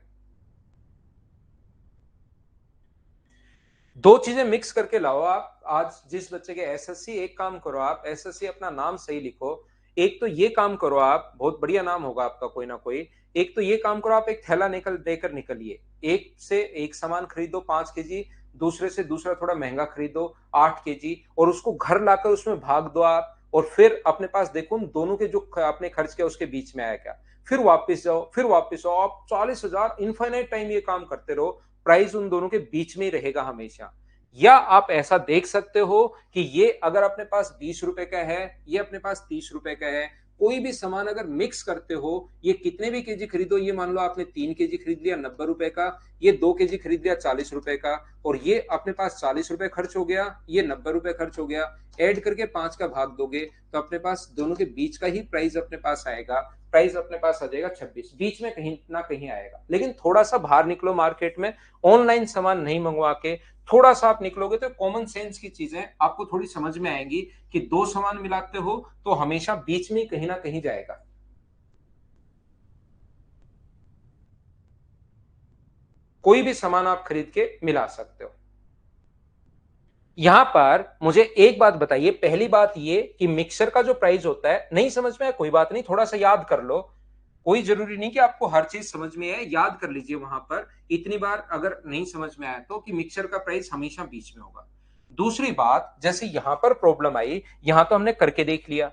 दो चीजें मिक्स करके लाओ आप, आज जिस बच्चे के एसएससी, एक काम करो आप एसएससी अपना नाम सही लिखो। एक तो ये काम करो आप, बहुत बढ़िया नाम होगा आपका कोई ना कोई। एक तो ये काम करो आप, एक थैला निकल देकर निकलिए, एक से एक सामान खरीदो 5 केजी, दूसरे से दूसरा थोड़ा महंगा खरीदो 8 केजी, और उसको घर लाकर उसमें भाग दो आप, और फिर अपने पास देखो उन दोनों के जो आपने खर्च किया उसके बीच में आया क्या। फिर वापस जाओ, फिर वापस आओ, आप 40,000 इनफाइनाइट टाइम ये काम करते रहो, प्राइस उन दोनों के बीच में ही रहेगा हमेशा। या आप ऐसा देख सकते हो कि ये अगर अपने पास 20 रुपए का है, ये अपने पास 30 रुपए का है, कोई भी सामान अगर मिक्स करते हो, ये कितने भी केजी खरीदो, ये मान लो आपने 3 केजी खरीद लिया 90 रुपए का, ये 2 केजी खरीद लिया 40 रुपए का, और ये अपने पास 40 रुपए खर्च हो गया, ये 90 रुपए खर्च हो गया, ऐड करके 5 का भाग दोगे तो अपने पास दोनों के बीच का ही प्राइस अपने पास आएगा। प्राइस अपने पास आ जाएगा 26, बीच में कहीं ना कहीं आएगा। लेकिन थोड़ा सा बाहर निकलो मार्केट में, ऑनलाइन सामान नहीं मंगवा के थोड़ा सा आप निकलोगे तो कॉमन सेंस की चीजें आपको थोड़ी समझ में आएंगी कि दो सामान मिलाते हो तो हमेशा बीच में कहीं ना कहीं जाएगा। कोई भी सामान आप खरीद के मिला सकते हो। यहां पर मुझे एक बात बताइए, पहली बात ये कि मिक्सर का जो प्राइस होता है, नहीं समझ में आया कोई बात नहीं, थोड़ा सा याद कर लो। कोई जरूरी नहीं कि आपको हर चीज समझ में आए, याद कर लीजिए वहां पर इतनी बार अगर नहीं समझ में आया तो, कि मिक्सर का प्राइस हमेशा बीच में होगा। दूसरी बात, जैसे यहां पर प्रॉब्लम आई, यहां तो हमने करके देख लिया,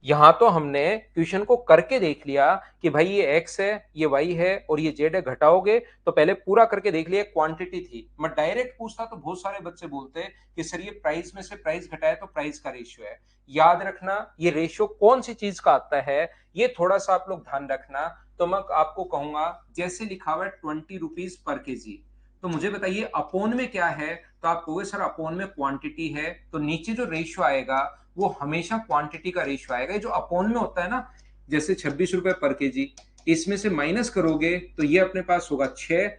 यहां तो हमने क्वेश्चन को करके देख लिया कि भाई ये एक्स है, ये वाई है और ये जेड है, घटाओगे तो पहले पूरा करके देख लिया, क्वांटिटी थी। मैं डायरेक्ट पूछता तो बहुत सारे बच्चे बोलते कि सर ये प्राइस में से प्राइस घटाए तो प्राइस का रेशियो है। याद रखना ये रेशियो कौन सी चीज का आता है, ये थोड़ा सा आप लोग ध्यान रखना। तो मैं आपको कहूंगा, जैसे लिखा हुआ है 20 रुपीज पर केजी, तो मुझे बताइए अपोन में क्या है, तो आप कहोगे सर अपोन में क्वांटिटी है, तो नीचे जो रेशियो आएगा वो हमेशा क्वांटिटी का रेशियो आएगा। जो अपोन में होता है ना, जैसे 26 रुपए पर केजी, इसमें से माइनस करोगे तो ये अपने पास होगा 6,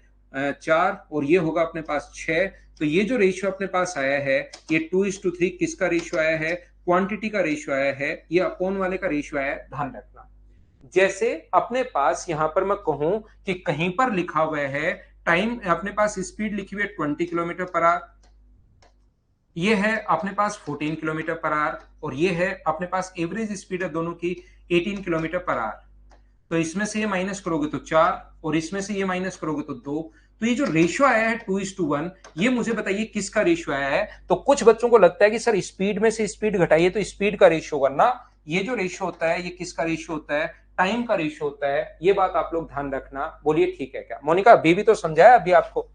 4, और ये होगा अपने पास 6। तो ये जो रेशियो अपने पास आया है, ये 2:3 किसका रेशियो आया है, क्वांटिटी का रेशियो आया है, ये अपोन वाले का रेशियो आया है, ध्यान रखना। जैसे अपने पास यहां पर मैं कहूं कि कहीं पर लिखा हुआ है टाइम, अपने पास स्पीड लिखी हुई है 20 किलोमीटर पर आवर, ये है अपने पास 14 किलोमीटर पर आवर, और ये है अपने पास एवरेज स्पीड है दोनों की 18 किलोमीटर पर आवर। तो इसमें से ये माइनस करोगे तो 4, और इसमें से ये माइनस करोगे तो 2। तो ये जो रेशियो आया है 2:1, ये मुझे बताइए किसका रेशियो आया है। तो कुछ बच्चों को लगता है कि सर स्पीड में से स्पीड घटाइए तो स्पीड का रेशियो होगा ना, ये जो रेशियो होता है ये किसका रेशियो होता है, टाइम का रेशियो होता है। ये बात आप लोग ध्यान रखना। बोलिए ठीक है क्या मोनिका, अभी भी तो समझाया अभी आपको,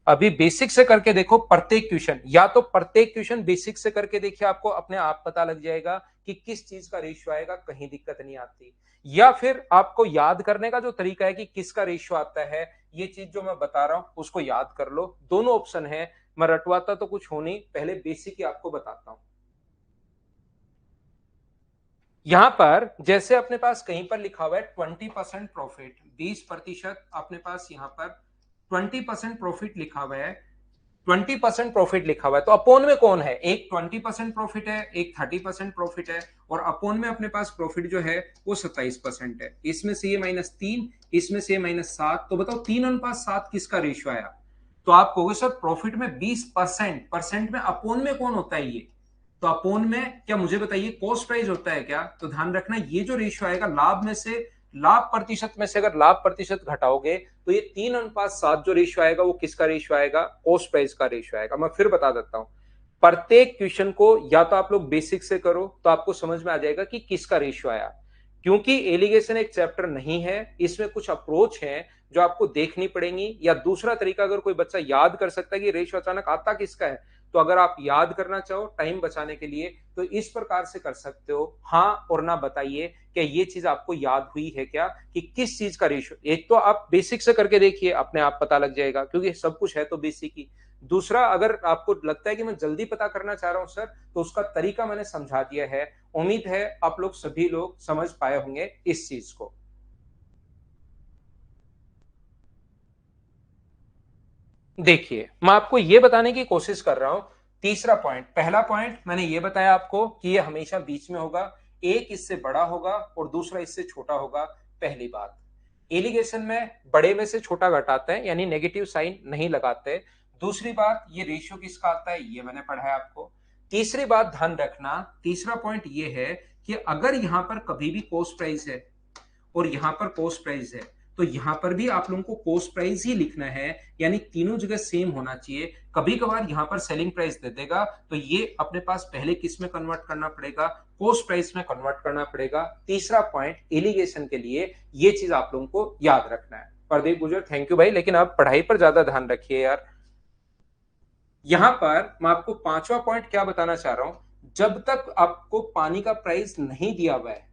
अभी बेसिक से करके देखो प्रत्येक क्वेश्चन, या तो प्रत्येक क्वेश्चन बेसिक से करके देखिए, आपको अपने आप पता लग जाएगा कि किस चीज का रेशियो आएगा, कहीं दिक्कत नहीं आती। या फिर आपको याद करने का जो तरीका है कि किसका रेशियो आता है, ये चीज जो मैं बता रहा हूं उसको याद कर लो। दोनों ऑप्शन है, मैं रटवाता तो कुछ हो नहीं, पहले बेसिक ही आपको बताता हूं। यहां पर जैसे अपने पास कहीं पर लिखा हुआ है 20% प्रॉफिट, 20% अपने पास यहां पर 20% प्रॉफिट लिखा हुआ है, 20% प्रॉफिट लिखा हुआ है, तो अपोन में कौन है, एक 20% प्रॉफिट है, एक 30% प्रॉफिट है, और अपोन में अपने पास प्रॉफिट जो है वो 27% है। इसमें से ये -3, इसमें से -7, तो बताओ 3:7 किसका रेशियो आया। तो आप कहोगे सर प्रॉफिट में 20%, परसेंट में अपोन में कौन होता है ये, तो अपोन में क्या मुझे बताइए कॉस्ट प्राइस होता है क्या। तो ध्यान रखना ये जो रेशियो आएगा लाभ में से, लाभ प्रतिशत में से अगर लाभ प्रतिशत घटाओगे तो ये 3:7 जो रेशियो आएगा वो किसका रेशियो आएगा, कॉस्ट प्राइस का रेशियो आएगा। मैं फिर बता देता हूं, प्रत्येक क्वेश्चन को या तो आप लोग बेसिक से करो तो आपको समझ में आ जाएगा कि किसका रेशियो आया। क्योंकि एलिगेशन एक चैप्टर नहीं है, इसमें कुछ अप्रोच है जो आपको देखनी पड़ेंगी। या दूसरा तरीका, अगर कोई बच्चा याद कर सकता है कि रेशियो अचानक आता किसका है, तो अगर आप याद करना चाहो टाइम बचाने के लिए तो इस प्रकार से कर सकते हो, हाँ और ना बताइए क्या ये चीज आपको याद हुई है क्या, कि किस चीज का रेशियो। एक तो आप बेसिक से करके देखिए, अपने आप पता लग जाएगा क्योंकि सब कुछ है तो बेसिक ही। दूसरा, अगर आपको लगता है कि मैं जल्दी पता करना चाह रहा हूं सर, तो उसका तरीका मैंने समझा दिया है। उम्मीद है आप लोग सभी लोग समझ पाए होंगे इस चीज को। देखिए मैं आपको ये बताने की कोशिश कर रहा हूं, तीसरा पॉइंट, पहला पॉइंट मैंने ये बताया आपको कि ये हमेशा बीच में होगा, एक इससे बड़ा होगा और दूसरा इससे छोटा होगा। पहली बात, एलिगेशन में बड़े में से छोटा घटाते हैं, यानी नेगेटिव साइन नहीं लगाते। दूसरी बात, ये रेशियो किसका आता है ये मैंने पढ़ा है आपको। तीसरी बात ध्यान रखना, तीसरा पॉइंट ये है कि अगर यहां पर कभी भी कॉस्ट प्राइस है और यहां पर कॉस्ट प्राइस है, तो यहां पर भी आप लोगों को कॉस्ट प्राइस ही लिखना है, यानी तीनों जगह सेम होना चाहिए। कभी कभार यहां पर सेलिंग प्राइस दे देगा तो ये अपने पास पहले किस में कन्वर्ट करना पड़ेगा, कॉस्ट प्राइस में कन्वर्ट करना पड़ेगा। तीसरा पॉइंट एलिगेशन के लिए ये चीज आप लोगों को याद रखना है। प्रदीप गुजर थैंक यू भाई, लेकिन आप पढ़ाई पर ज्यादा ध्यान रखिए यार। यहां पर मैं आपको पांचवा पॉइंट क्या बताना चाह रहा हूं, जब तक आपको पानी का प्राइस नहीं दिया हुआ है,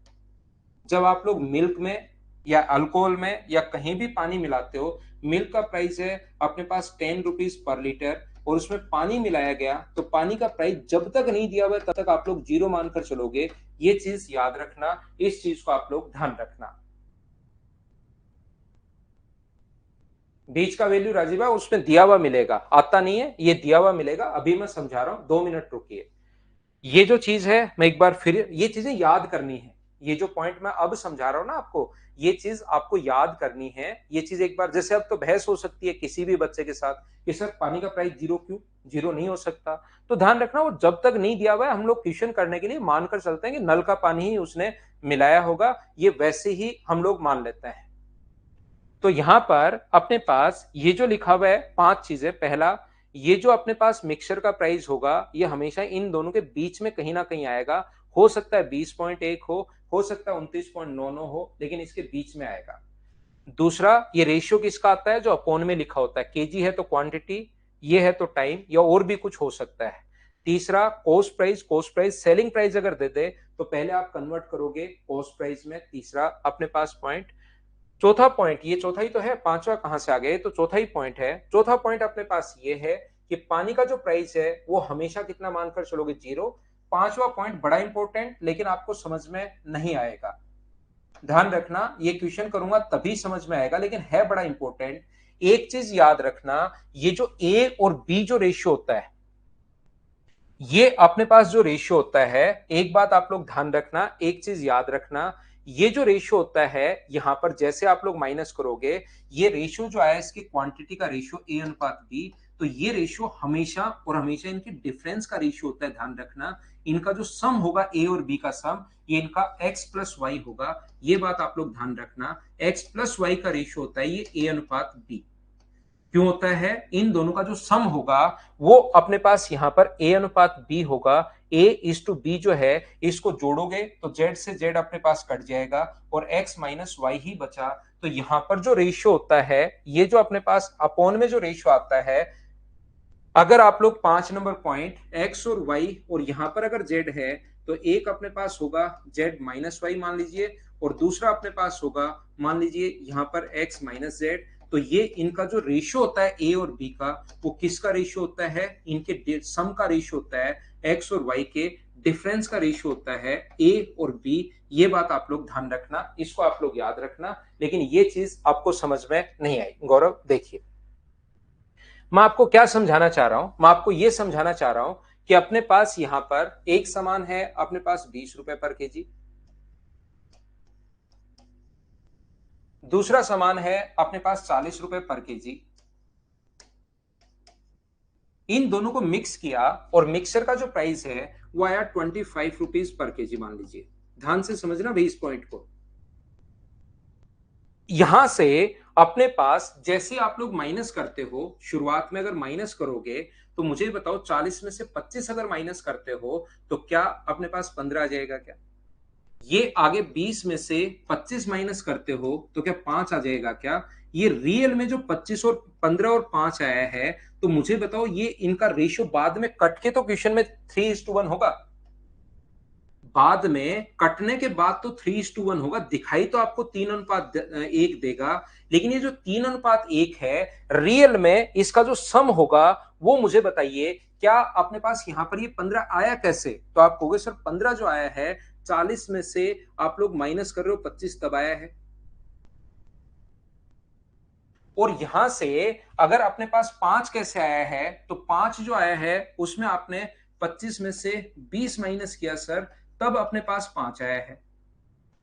जब आप लोग मिल्क में या अल्कोहल में या कहीं भी पानी मिलाते हो, मिल्क का प्राइस है अपने पास 10 रुपीज पर लीटर और उसमें पानी मिलाया गया, तो पानी का प्राइस जब तक नहीं दिया हुआ तब तक आप लोग जीरो मानकर चलोगे। ये चीज याद रखना, इस चीज को आप लोग ध्यान रखना। बीच का वैल्यू राजीव भाई उसमें दिया हुआ मिलेगा, आता नहीं है, ये दिया हुआ मिलेगा। अभी मैं समझा रहा हूं, 2 मिनट रुकिए। ये जो चीज है मैं एक बार फिर, ये चीजें याद करनी है। ये जो पॉइंट मैं अब समझा रहा हूं ना आपको, ये चीज आपको याद करनी है। ये चीज एक बार, जैसे अब तो बहस हो सकती है किसी भी बच्चे के साथ कि सर पानी का प्राइस जीरो क्यों, जीरो नहीं हो सकता। तो ध्यान रखना, वो जब तक नहीं दिया हुआ है हम लोग क्वेश्चन करने के लिए मानकर चलते हैं कि नल का पानी ही उसने मिलाया होगा, ये वैसे ही हम लोग मान लेते हैं। तो यहां पर अपने पास ये जो लिखा हुआ है 5 चीजें, पहला ये जो अपने पास मिक्सचर का प्राइस होगा ये हमेशा इन दोनों के बीच में कहीं ना कहीं आएगा। हो सकता है 20.1 हो सकता है 29.99 हो, लेकिन इसके बीच में आएगा। दूसरा, ये रेशियो किसका आता है, जो अपोन में लिखा होता है, केजी है तो क्वांटिटी, ये है तो टाइम, या और भी कुछ हो सकता है। तीसरा, कॉस्ट प्राइस सेलिंग प्राइस अगर दे दे तो पहले आप कन्वर्ट करोगे कॉस्ट प्राइस में। तीसरा अपने पास पॉइंट। चौथा पॉइंट, ये चौथा ही तो है, पांचवा कहां से आ गए, तो चौथा ही पॉइंट है। चौथा पॉइंट अपने पास ये है कि पानी का जो प्राइस है वो हमेशा कितना मानकर चलोगे, जीरो। पांचवा पॉइंट बड़ा इंपॉर्टेंट, लेकिन आपको समझ में नहीं आएगा। ध्यान रखना, ये क्वेश्चन करूंगा तभी समझ में आएगा, लेकिन है बड़ा इंपॉर्टेंट। एक चीज याद रखना, ये जो ए और बी जो रेशियो होता है, ये अपने पास जो रेशियो होता है, एक बात आप लोग ध्यान रखना, एक चीज याद रखना, ये जो रेशियो होता है यहां पर जैसे आप लोग माइनस करोगे, ये रेशियो जो आया इसकी क्वांटिटी का रेशियो ए अनुपात बी, तो ये रेशियो हमेशा और हमेशा इनकी डिफरेंस का रेशियो होता है। ध्यान रखना, इनका जो सम होगा ए और बी का सम, ये इनका x प्लस वाई होगा। ये बात आप लोग ध्यान रखना, x प्लस वाई का रेशियो होता है ये ए अनुपात बी। क्यों होता है, इन दोनों का जो सम होगा वो अपने पास यहां पर ए अनुपात बी होगा। ए इज टू बी जो है, इसको जोड़ोगे तो जेड से जेड अपने पास कट जाएगा और एक्स माइनस वाई ही बचा। तो यहां पर जो रेशियो होता है, ये जो अपने पास अपोन में जो रेशियो आता है, अगर आप लोग 5 नंबर पॉइंट एक्स और वाई और यहां पर अगर जेड है, तो एक अपने पास होगा जेड माइनस वाई मान लीजिए, और दूसरा अपने पास होगा मान लीजिए यहां पर एक्स माइनस जेड। तो ये इनका जो रेशियो होता है ए और बी का, वो किसका रेशियो होता है, इनके सम का रेशियो होता है, एक्स और वाई के डिफरेंस का रेशियो होता है ए और बी। ये बात आप लोग ध्यान रखना, इसको आप लोग याद रखना, लेकिन ये चीज आपको समझ में नहीं आई। गौरव देखिए, मैं आपको क्या समझाना चाह रहा हूं, मैं आपको यह समझाना चाह रहा हूं कि अपने पास यहां पर एक सामान है अपने पास 20 रुपए पर केजी, दूसरा सामान है अपने पास 40 रुपए पर केजी। इन दोनों को मिक्स किया और मिक्सर का जो प्राइस है वो आया 25 रुपीज पर केजी मान लीजिए। ध्यान से समझना भाई इस पॉइंट को। यहां से अपने पास जैसे आप लोग माइनस करते हो, शुरुआत में अगर माइनस करोगे तो मुझे बताओ 40 में से 25 अगर माइनस करते हो तो क्या अपने पास 15 आ जाएगा क्या? ये आगे 20 में से 25 माइनस करते हो तो क्या 5 आ जाएगा क्या? ये रियल में जो 25 और 15 और 5 आया है, तो मुझे बताओ ये इनका रेशियो बाद में कट के तो क्वेश्चन में 3:1 होगा, बाद में कटने के बाद तो 3:1 होगा। दिखाई तो आपको 3:1 देगा, लेकिन ये जो 3:1 है, रियल में इसका जो सम होगा वो मुझे बताइए, क्या अपने पास यहां पर ये 15 आया कैसे? तो आप कहोगे सर 15 जो आया है 40 में से आप लोग माइनस कर रहे हो 25 तब आया है। और यहां से अगर अपने पास 5 कैसे आया है, तो 5 जो आया है उसमें आपने 25 में से 20 माइनस किया सर, तब अपने पास 5 आया है।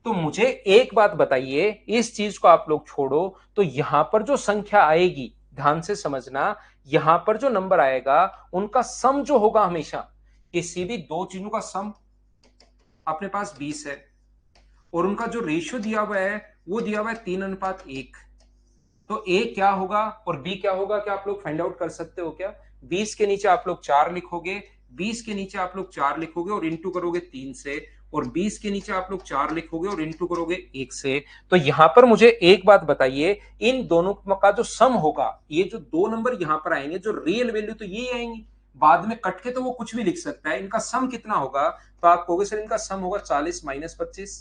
तो मुझे एक बात बताइए, इस चीज को आप लोग छोड़ो, तो यहां पर जो संख्या आएगी, ध्यान से समझना, यहां पर जो नंबर आएगा उनका सम जो होगा, हमेशा किसी भी दो चीजों का सम अपने पास 20 है, और उनका जो रेशियो दिया हुआ है वो दिया हुआ है 3:1। तो ए क्या होगा और बी क्या होगा, क्या आप लोग फाइंड आउट कर सकते हो क्या? 20 के नीचे आप लोग 4 लिखोगे, 20 के नीचे आप लोग 4 लिखोगे और इंटू करोगे 3 से, और 20 के नीचे आप लोग 4 लिखोगे और इंटू करोगे 1 से। तो यहां पर मुझे एक बात बताइए, इन दोनों का जो सम होगा, ये जो दो नंबर यहां पर आएंगे जो रियल वैल्यू तो ये आएंगी, बाद में कट के तो वो कुछ भी लिख सकता है, इनका सम कितना होगा? तो आप कहोगे सर इनका सम होगा 40 माइनस 25।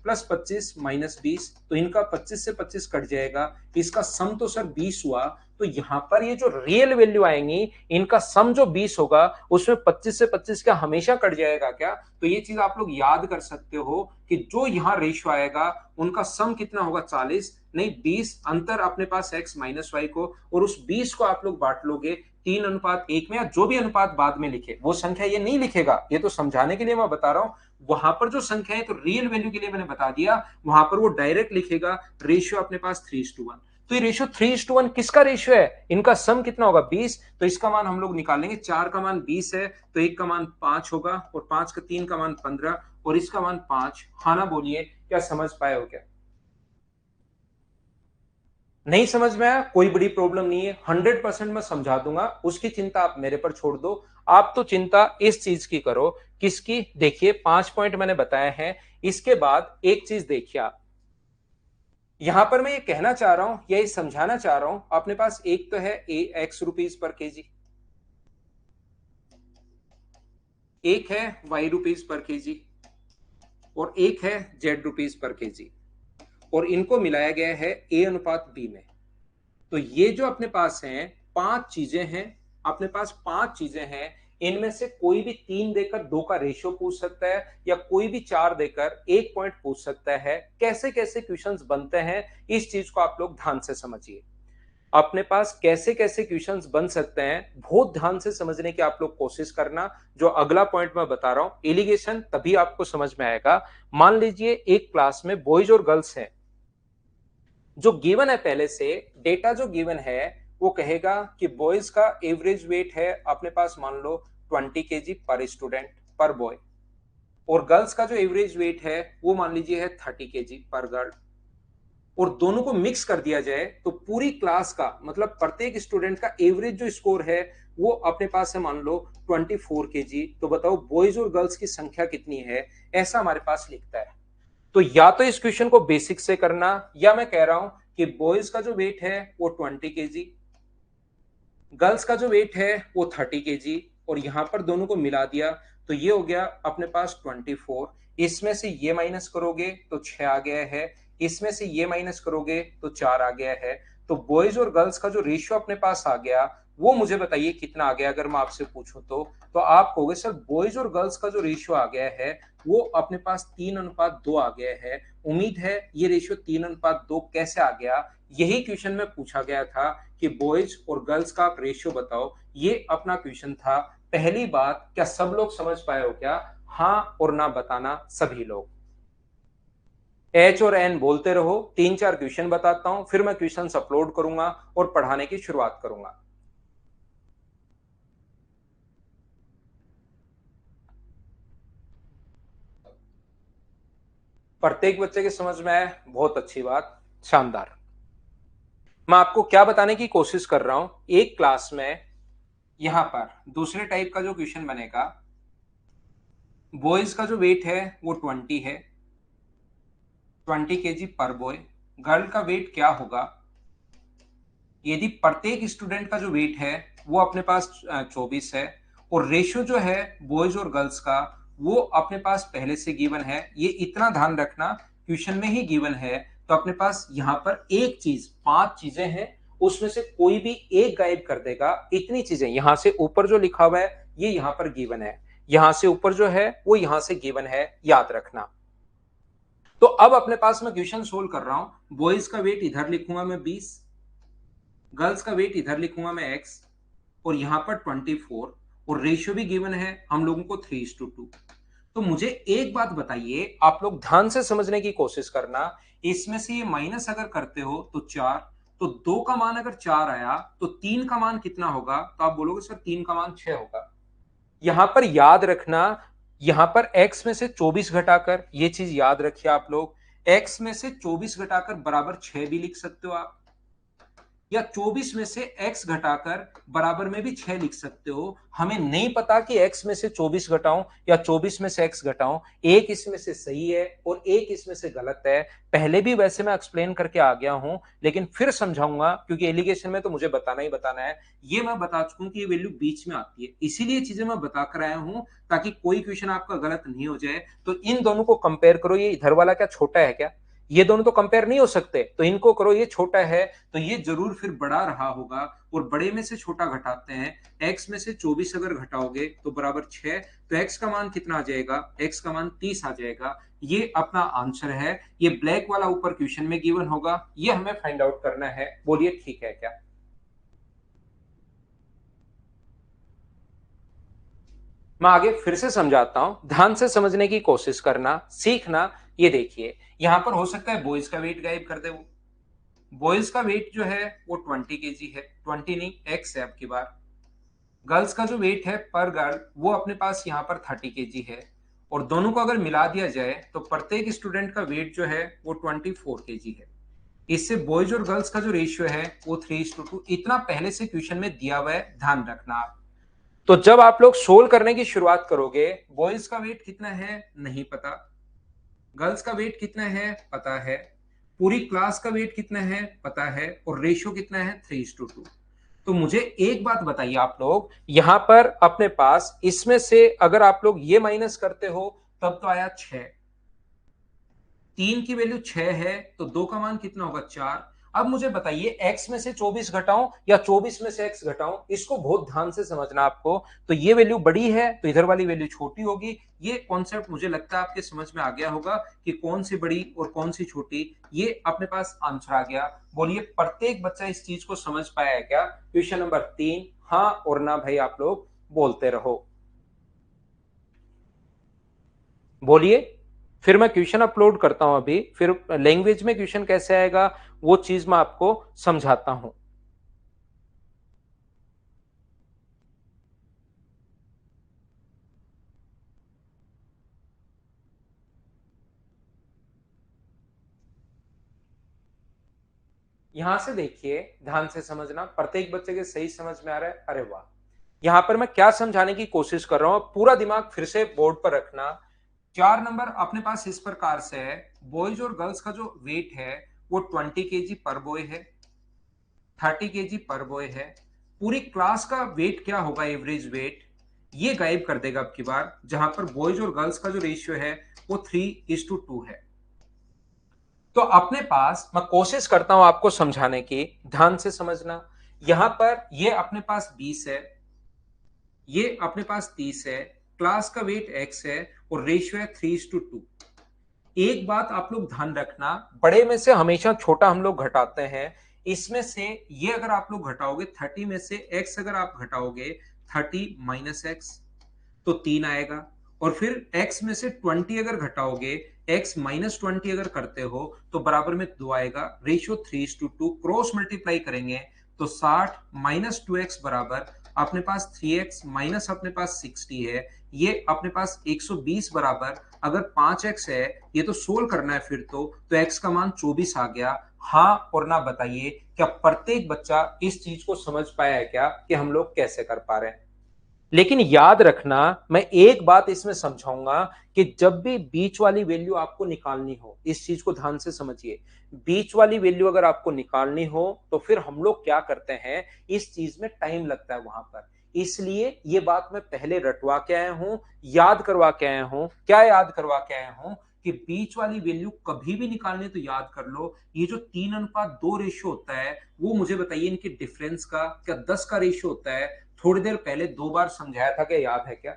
प्लस 25 माइनस 20, तो इनका 25 से 25 कट जाएगा, इसका सम तो सर 20 हुआ। तो यहां पर ये जो रियल वैल्यू आएंगी, इनका सम जो 20 होगा उसमें 25 से 25 क्या हमेशा कट जाएगा क्या? तो ये चीज आप लोग याद कर सकते हो कि जो यहाँ रेशियो आएगा उनका सम कितना होगा 40 नहीं 20, अंतर अपने पास x माइनस वाई को, और उस 20 को आप लोग बांट लोगे 3:1 में, या जो भी अनुपात बाद में लिखे वो संख्या ये नहीं लिखेगा, ये तो समझाने के लिए मैं बता रहा हूं। वहां पर जो संख्या है तो रियल वैल्यू के लिए मैंने बता दिया, वहां पर वो डायरेक्ट लिखेगा रेशियो अपने पास 3:1। तो ये रेशियो 3:1 किसका रेशियो है? इनका सम कितना होगा 20, तो इसका मान हम लोग निकालेंगे। 4 का मान 20 है तो 1 का मान 5 होगा, और 5 का 3 का मान 15, और इसका मान 5। हाँ ना बोलिए, क्या समझ पाए हो क्या? नहीं समझ में आया? कोई बड़ी प्रॉब्लम नहीं है, 100% मैं समझा दूंगा, उसकी चिंता आप मेरे पर छोड़ दो। आप तो चिंता इस चीज की करो, किसकी? देखिए 5 पॉइंट मैंने बताए हैं, इसके बाद एक चीज देखिए आप, यहां पर मैं ये कहना चाह रहा हूं या ये समझाना चाह रहा हूं, अपने पास एक तो है ए एक्स रुपीज पर केजी, एक है वाई रुपीज पर केजी, और एक है जेड रुपीज पर केजी, और इनको मिलाया गया है ए अनुपात बी में। तो ये जो अपने पास हैं 5 चीजें हैं, अपने पास 5 चीजें हैं, इनमें से कोई भी 3 देकर 2 का रेशियो पूछ सकता है, या कोई भी 4 देकर 1 पॉइंट पूछ सकता है। कैसे कैसे क्वेश्चंस बनते हैं, इस चीज को आप लोग ध्यान से समझिए। अपने पास कैसे कैसे क्वेश्चंस बन सकते हैं, बहुत ध्यान से समझने की आप लोग कोशिश करना। जो अगला पॉइंट मैं बता रहा हूं एलिगेशन, तभी आपको समझ में आएगा। मान लीजिए एक क्लास में बॉयज और गर्ल्स हैं, जो गिवन है पहले से डेटा जो गिवन है वो कहेगा कि बॉयज का एवरेज वेट है अपने पास मान लो 20 केजी पर स्टूडेंट पर बॉय, और गर्ल्स का जो एवरेज वेट है वो मान लीजिए है 30 केजी पर गर्ल, और दोनों को मिक्स कर दिया जाए तो पूरी क्लास का मतलब प्रत्येक स्टूडेंट का एवरेज जो स्कोर है वो अपने पास है मान लो 24 केजी। तो बताओ बॉयज और गर्ल्स की संख्या कितनी है, ऐसा हमारे पास लिखता है। तो या तो इस क्वेश्चन को बेसिक से करना, या मैं कह रहा हूं कि बॉयज का जो वेट है वो 20 केजी, गर्ल्स का जो वेट है वो 30 केजी, और यहां पर दोनों को मिला दिया तो ये हो गया अपने पास 24। इसमें से ये माइनस करोगे तो 6 आ गया है, इसमें से ये माइनस करोगे तो 4 आ गया है। तो बॉयज और गर्ल्स का जो रेशियो अपने पास आ गया वो मुझे बताइए कितना आ गया, अगर मैं आपसे पूछूं तो आप कहोगे सर बॉयज और गर्ल्स का जो रेशियो आ गया है वो अपने पास 3:2 आ गया है। उम्मीद है ये रेशियो 3:2 कैसे आ गया, यही क्वेश्चन में पूछा गया था कि बॉयज और गर्ल्स का आप रेशियो बताओ, ये अपना क्वेश्चन था। पहली बात, क्या सब लोग समझ पाए हो क्या? हाँ और ना बताना सभी लोग। एच और एन बोलते रहो, 3-4 क्वेश्चन बताता हूं, फिर मैं क्वेश्चन अपलोड करूंगा और पढ़ाने की शुरुआत करूंगा। प्रत्येक बच्चे के समझ में आए, बहुत अच्छी बात, शानदार। मैं आपको क्या बताने की कोशिश कर रहा हूं, एक क्लास में यहां पर दूसरे टाइप का जो क्वेश्चन बनेगा, बॉयज का जो वेट है वो 20 है, 20 केजी पर बॉय। गर्ल का वेट क्या होगा, यदि प्रत्येक स्टूडेंट का जो वेट है वो अपने पास 24 है, और रेशियो जो है बॉयज और गर्ल्स का वो अपने पास पहले से गिवन है। ये इतना ध्यान रखना क्वेश्चन में ही गिवन है, तो अपने पास यहां पर एक चीज, 5 चीजें हैं, उसमें से कोई भी एक गायब कर देगा। इतनी चीजें यहां से ऊपर जो लिखा हुआ है ये यहां पर गिवन है, यहां से ऊपर जो है वो यहां से गिवन है, याद रखना। तो अब अपने पास मैं क्वेश्चन सोल्व कर रहा हूं, बॉयज का वेट इधर लिखूंगा मैं 20, गर्ल्स का वेट इधर लिखूंगा मैं x, और यहां पर 24, और रेशियो भी गिवन है हम लोगों को 3:2। तो मुझे एक बात बताइए, आप लोग ध्यान से समझने की कोशिश करना, इसमें से ये माइनस अगर करते हो तो 4, तो 2 का मान अगर 4 आया तो 3 का मान कितना होगा, तो आप बोलोगे सर 3 का मान 6 होगा। यहां पर याद रखना, यहां पर x में से 24 घटाकर, ये चीज याद रखिए आप लोग, x में से 24 घटाकर बराबर 6 भी लिख सकते हो आप। या 24 में से x घटाकर बराबर में भी 6 लिख सकते हो। हमें नहीं पता कि x में से 24 घटाऊं या 24 में से x घटाऊं, एक इसमें से सही है और एक इसमें से गलत है। पहले भी वैसे मैं एक्सप्लेन करके आ गया हूं, लेकिन फिर समझाऊंगा क्योंकि एलिगेशन में तो मुझे बताना ही बताना है। ये मैं बता चुका हूं कि ये वैल्यू बीच में आती है, इसीलिए चीजें मैं बता कर आया हूं ताकि कोई क्वेश्चन आपका गलत नहीं हो जाए। तो इन दोनों को कंपेयर करो, ये इधर वाला क्या छोटा है क्या? ये दोनों तो कंपेयर नहीं हो सकते, तो इनको करो, ये छोटा है तो ये जरूर फिर बड़ा रहा होगा, और बड़े में से छोटा घटाते हैं। x में से 24 अगर घटाओगे तो बराबर 6, तो x का मान कितना आ जाएगा? x का मान 30 आ जाएगा। ये अपना आंसर है। ये ब्लैक वाला ऊपर क्वेश्चन में गिवन होगा, ये हमें फाइंड आउट करना है। बोलिए ठीक है क्या? मैं आगे फिर से समझाता हूं, ध्यान से समझने की कोशिश करना, सीखना। ये देखिए, यहां पर हो सकता है बॉयज का वेट गायब कर दे। वो बॉयज का वेट जो है वो 20 kg है, 20 नहीं, एक्स है आपकी बार। गर्ल्स का जो वेट है पर गर्ल वो अपने पास यहाँ पर 30 kg है, और दोनों को अगर मिला दिया जाए तो प्रत्येक स्टूडेंट का वेट जो है वो 24 kg है। इससे बॉयज और गर्ल्स का जो रेशियो है वो 3:2। इतना पहले से क्वेश्चन में दिया हुआ है, ध्यान रखना आप। तो जब आप लोग सोल्व करने की शुरुआत करोगे, बॉयज का वेट कितना है नहीं पता, गर्ल्स का वेट कितना है पता है, पूरी क्लास का वेट कितना है पता है, और रेशियो कितना है 3:2। तो मुझे एक बात बताइए, आप लोग यहां पर अपने पास इसमें से अगर आप लोग ये माइनस करते हो तब तो आया 6, 3 की वैल्यू 6 है तो 2 का मान कितना होगा 4। अब मुझे बताइए x में से 24 घटाऊं या 24 में से x घटाऊं, इसको बहुत ध्यान से समझना आपको। तो ये वैल्यू बड़ी है तो इधर वाली वैल्यू छोटी होगी। ये कॉन्सेप्ट मुझे लगता है आपके समझ में आ गया होगा कि कौन सी बड़ी और कौन सी छोटी। ये अपने पास आंसर आ गया। बोलिए प्रत्येक बच्चा इस चीज को समझ पाया है क्या? क्वेश्चन नंबर 3 हाँ और ना भाई आप लोग बोलते रहो। बोलिए, फिर मैं क्वेश्चन अपलोड करता हूं अभी, फिर लैंग्वेज में क्वेश्चन कैसे आएगा वो चीज मैं आपको समझाता हूं। यहां से देखिए, ध्यान से समझना, प्रत्येक बच्चे के सही समझ में आ रहा है? अरे वाह। यहां पर मैं क्या समझाने की कोशिश कर रहा हूं, पूरा दिमाग फिर से बोर्ड पर रखना। 4 नंबर अपने पास इस प्रकार से है, बॉयज और गर्ल्स का जो वेट है वो 20 kg पर बॉय है, 30 kg पर बॉय है। पूरी क्लास का वेट क्या होगा, एवरेज वेट, ये गायब कर देगा अब की बार, जहां पर बॉयज और गर्ल्स का जो रेशियो है वो 3:2 है। तो अपने पास मैं कोशिश करता हूं आपको समझाने की, ध्यान से समझना। यहां पर ये अपने पास 20 है, ये अपने पास 30 है, क्लास का वेट x है और रेशियो है 3:2। एक बात आप लोग ध्यान रखना, बड़े में से हमेशा छोटा हम लोग घटाते हैं। इसमें से ये अगर आप लोग घटाओगे 30 में से x अगर आप घटाओगे, 30 माइनस एक्स तो 3 आएगा। और फिर x में से 20 अगर घटाओगे, x माइनस 20 अगर करते हो तो बराबर में 2 आएगा। रेशियो 3:2, क्रॉस मल्टीप्लाई करेंगे तो 60 माइनस 2x बराबर अपने पास 3x माइनस अपने पास 60 है। ये अपने पास 120 बराबर, अगर 5x है, ये तो सोल्व करना है फिर तो x का मान 24 आ गया। हाँ और ना बताइए, क्या प्रत्येक बच्चा इस चीज को समझ पाया है क्या कि हम लोग कैसे कर पा रहे हैं? लेकिन याद रखना, मैं एक बात इसमें समझाऊंगा कि जब भी बीच वाली वैल्यू आपको निकालनी हो, इस चीज को ध्यान से समझिए। बीच वाली वैल्यू अगर आपको निकालनी हो तो फिर हम लोग क्या करते हैं, इस चीज में टाइम लगता है वहां पर। इसलिए ये बात मैं पहले रटवा के आया हूं, याद करवा के आया हूं। क्या याद करवा के आया हूं? कि बीच वाली वैल्यू कभी भी निकालनी तो याद कर लो, ये जो 3:2 रेशियो होता है वो मुझे बताइए इनके डिफरेंस का, क्या 10 का रेशियो होता है? थोड़ी देर पहले 2 बार समझाया था, क्या याद है क्या?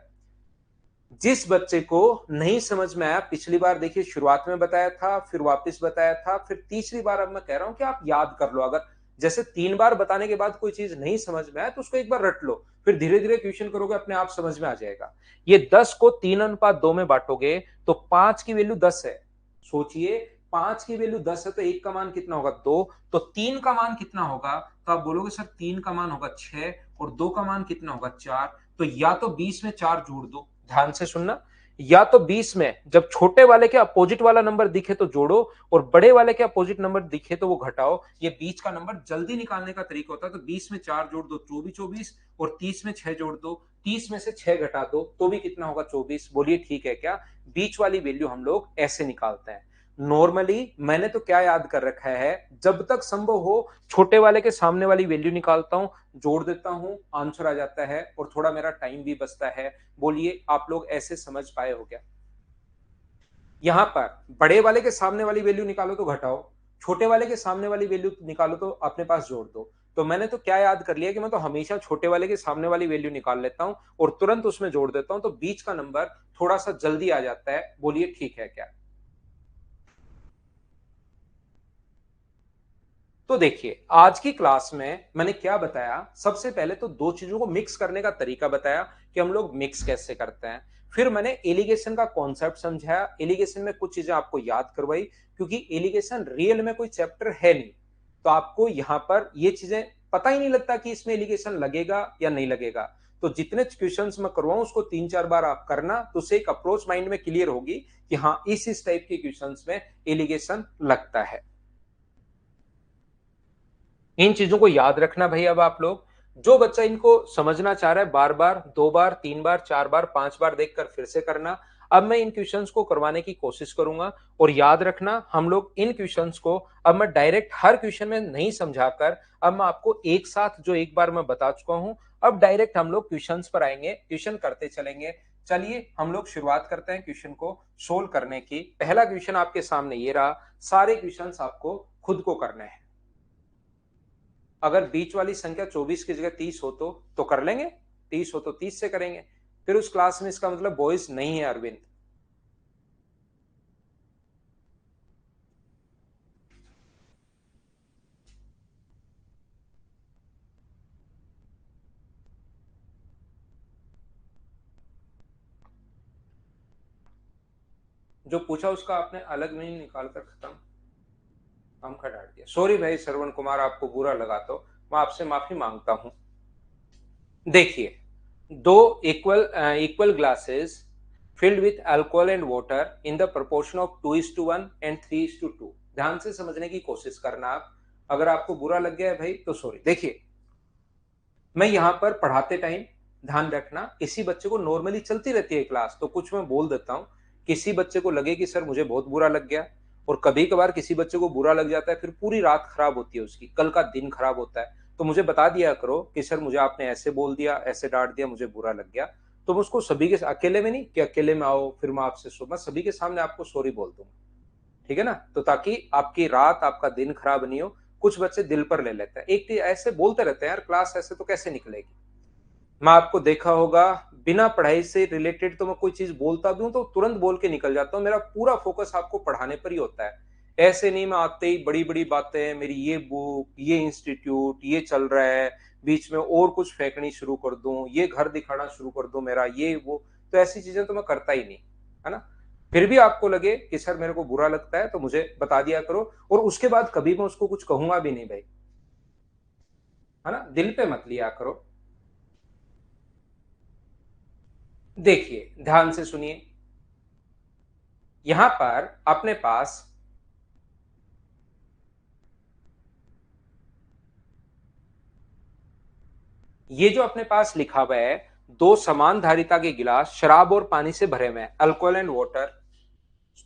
जिस बच्चे को नहीं समझ में आया, पिछली बार देखिए शुरुआत में बताया था, फिर वापस बताया था, फिर तीसरी बार अब मैं कह रहा हूं कि आप याद कर लो। अगर जैसे 3 बार बताने के बाद कोई चीज नहीं समझ में आया तो उसको एक बार रट लो, फिर धीरे धीरे क्वेश्चन करोगे, अपने आप समझ में आ जाएगा। ये 10 को 3:2 में बांटोगे तो 5 की वैल्यू 10 है। सोचिए, 5 की वैल्यू 10 है तो 1 का मान कितना होगा 2, तो 3 का मान कितना होगा? तो आप बोलोगे सर 3 का मान होगा 6 और 2 का मान कितना होगा 4। तो या तो 20 में 4 जोड़ दो, ध्यान से सुनना, या तो 20 में जब छोटे वाले के अपोजिट वाला नंबर दिखे तो जोड़ो और बड़े वाले के अपोजिट नंबर दिखे तो वो घटाओ। ये बीच का नंबर जल्दी निकालने का तरीका होता है। तो 20 में 4 जोड़ दो तो भी 24 और 30 में 6 जोड़ दो, 30 में से 6 घटा दो तो भी कितना होगा 24। बोलिए ठीक है क्या? बीच वाली वैल्यू हम लोग ऐसे निकालते हैं। नॉर्मली मैंने तो क्या याद कर रखा है, जब तक संभव हो छोटे वाले के सामने वाली वैल्यू निकालता हूं, जोड़ देता हूं, आंसर आ जाता है और थोड़ा मेरा टाइम भी बचता है। बोलिए आप लोग ऐसे समझ पाए हो क्या? यहां पर बड़े वाले के सामने वाली वैल्यू निकालो तो घटाओ, छोटे वाले के सामने वाली वैल्यू निकालो तो अपने पास जोड़ दो। तो मैंने तो क्या याद कर लिया कि मैं तो हमेशा छोटे वाले के सामने वाली वैल्यू निकाल लेता हूं और तुरंत उसमें जोड़ देता हूं, तो बीच का नंबर थोड़ा सा जल्दी आ जाता है। बोलिए ठीक है क्या? तो देखिए आज की क्लास में मैंने क्या बताया, सबसे पहले तो दो चीजों को मिक्स करने का तरीका बताया कि हम लोग मिक्स कैसे करते हैं। फिर मैंने एलिगेशन का कॉन्सेप्ट समझाया, एलिगेशन में कुछ चीजें आपको याद करवाई, क्योंकि एलिगेशन रियल में कोई चैप्टर है नहीं। तो आपको यहां पर ये चीजें पता ही नहीं लगता कि इसमें एलिगेशन लगेगा या नहीं लगेगा। तो जितने क्वेश्चंस मैं करवाऊं उसको 3-4 बार आप करना, तो उससे एक अप्रोच माइंड में क्लियर होगी कि हाँ इस टाइप के क्वेश्चंस में एलिगेशन लगता है। इन चीजों को याद रखना भाई। अब आप लोग, जो बच्चा इनको समझना चाह रहा है, बार बार 2 बार 3 बार 4 बार 5 बार देखकर फिर से करना। अब मैं इन क्वेश्चंस को करवाने की कोशिश करूंगा और याद रखना हम लोग इन क्वेश्चंस को अब मैं डायरेक्ट हर क्वेश्चन में नहीं समझाकर, अब मैं आपको एक साथ जो एक बार मैं बता चुका हूं, अब डायरेक्ट हम लोग क्वेश्चंस पर आएंगे, क्वेश्चन करते चलेंगे। चलिए हम लोग शुरुआत करते हैं क्वेश्चन को सोल्व करने की। पहला क्वेश्चन आपके सामने ये रहा, सारे क्वेश्चंस आपको खुद को करने हैं। अगर बीच वाली संख्या 24 की जगह 30 हो तो कर लेंगे, 30 हो तो 30 से करेंगे। फिर उस क्लास में इसका मतलब बॉयज नहीं है अरविंद। जो पूछा उसका आपने अलग नहीं निकाल कर खत्म हम का डाल दिया। सॉरी भाई श्रवण कुमार, आपको बुरा लगा तो मैं आपसे माफी मांगता हूं। देखिए, दो equal equal glasses filled with alcohol and water in the proportion of 2:1 and 3:2। ध्यान से समझने की कोशिश करना आप। अगर आपको बुरा लग गया है भाई तो सॉरी। देखिए, मैं यहाँ पर पढ़ाते टाइम ध्यान रखना, किसी बच्चे को नॉर्मली चलती रहती है क्लास तो कुछ मैं बोल देता हूँ, किसी बच्चे को लगे कि सर मुझे बहुत बुरा लग गया, और कभी कभार किसी बच्चे को बुरा लग जाता है, फिर पूरी रात खराब होती है, उसकी कल का दिन खराब होता है। तो मुझे बता दिया करो कि सर मुझे आपने ऐसे बोल दिया, ऐसे डांट दिया, मुझे बुरा लग गया। तो मैं उसको सभी के अकेले में नहीं कि अकेले में आओ फिर मैं आपसे मैं सभी के सामने आपको सॉरी बोल दूंगा। ठीक है ना? तो ताकि आपकी रात आपका दिन खराब नहीं हो। कुछ बच्चे दिल पर ले लेते हैं, एक ऐसे बोलते रहते हैं यार क्लास ऐसे तो कैसे निकलेगी। मैं आपको देखा होगा, बिना पढ़ाई से रिलेटेड तो मैं कोई चीज बोलता भी हूं तो तुरंत बोल के निकल जाता हूं, मेरा पूरा फोकस आपको पढ़ाने पर ही होता है। ऐसे नहीं मैं आते ही बड़ी बड़ी बातें, मेरी ये बुक, ये इंस्टीट्यूट, ये चल रहा है, बीच में और कुछ फेंकनी शुरू कर दूं, ये घर दिखाना शुरू कर दूं मेरा, ये वो। तो ऐसी चीजें तो मैं करता ही नहीं, है ना? फिर भी आपको लगे कि सर मेरे को बुरा लगता है तो मुझे बता दिया करो, और उसके बाद कभी मैं उसको कुछ कहूंगा भी नहीं भाई, है ना? दिल पे मत लिया करो। देखिए ध्यान से सुनिए, यहां पर अपने पास ये जो अपने पास लिखा हुआ है, दो समान धारिता के गिलास शराब और पानी से भरे हुए हैं, अल्कोहल एंड वाटर।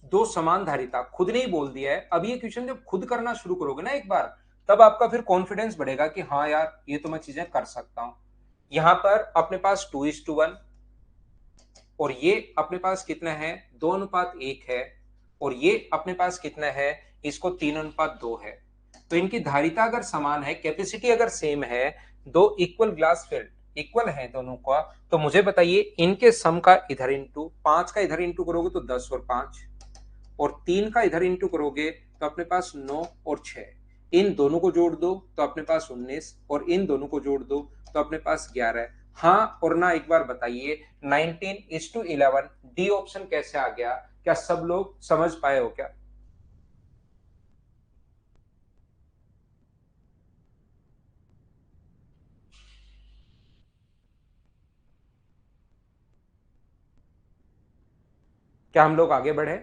दो समान धारिता खुद ने ही बोल दिया है। अब ये क्वेश्चन जब खुद करना शुरू करोगे ना एक बार, तब आपका फिर कॉन्फिडेंस बढ़ेगा कि हाँ यार ये तो मैं चीजें कर सकता हूं। यहां पर अपने पास 2:1 और ये अपने पास कितना है, 2:1 है। और ये अपने पास कितना है, इसको 3:2 है। तो इनकी धारिता अगर समान है, कैपेसिटी अगर सेम है, दो इक्वल ग्लास फिल्ड इक्वल है दोनों का, तो मुझे बताइए इनके सम का इधर इंटू 5 का इधर इंटू करोगे तो 10 और 5, और 3 का इधर इंटू करोगे तो अपने पास 9 और 6। इन दोनों को जोड़ दो तो अपने पास 19, और इन दोनों को जोड़ दो तो अपने पास 11। हाँ और ना एक बार बताइए, 19:11 डी ऑप्शन कैसे आ गया? क्या सब लोग समझ पाए हो क्या? क्या हम लोग आगे बढ़े?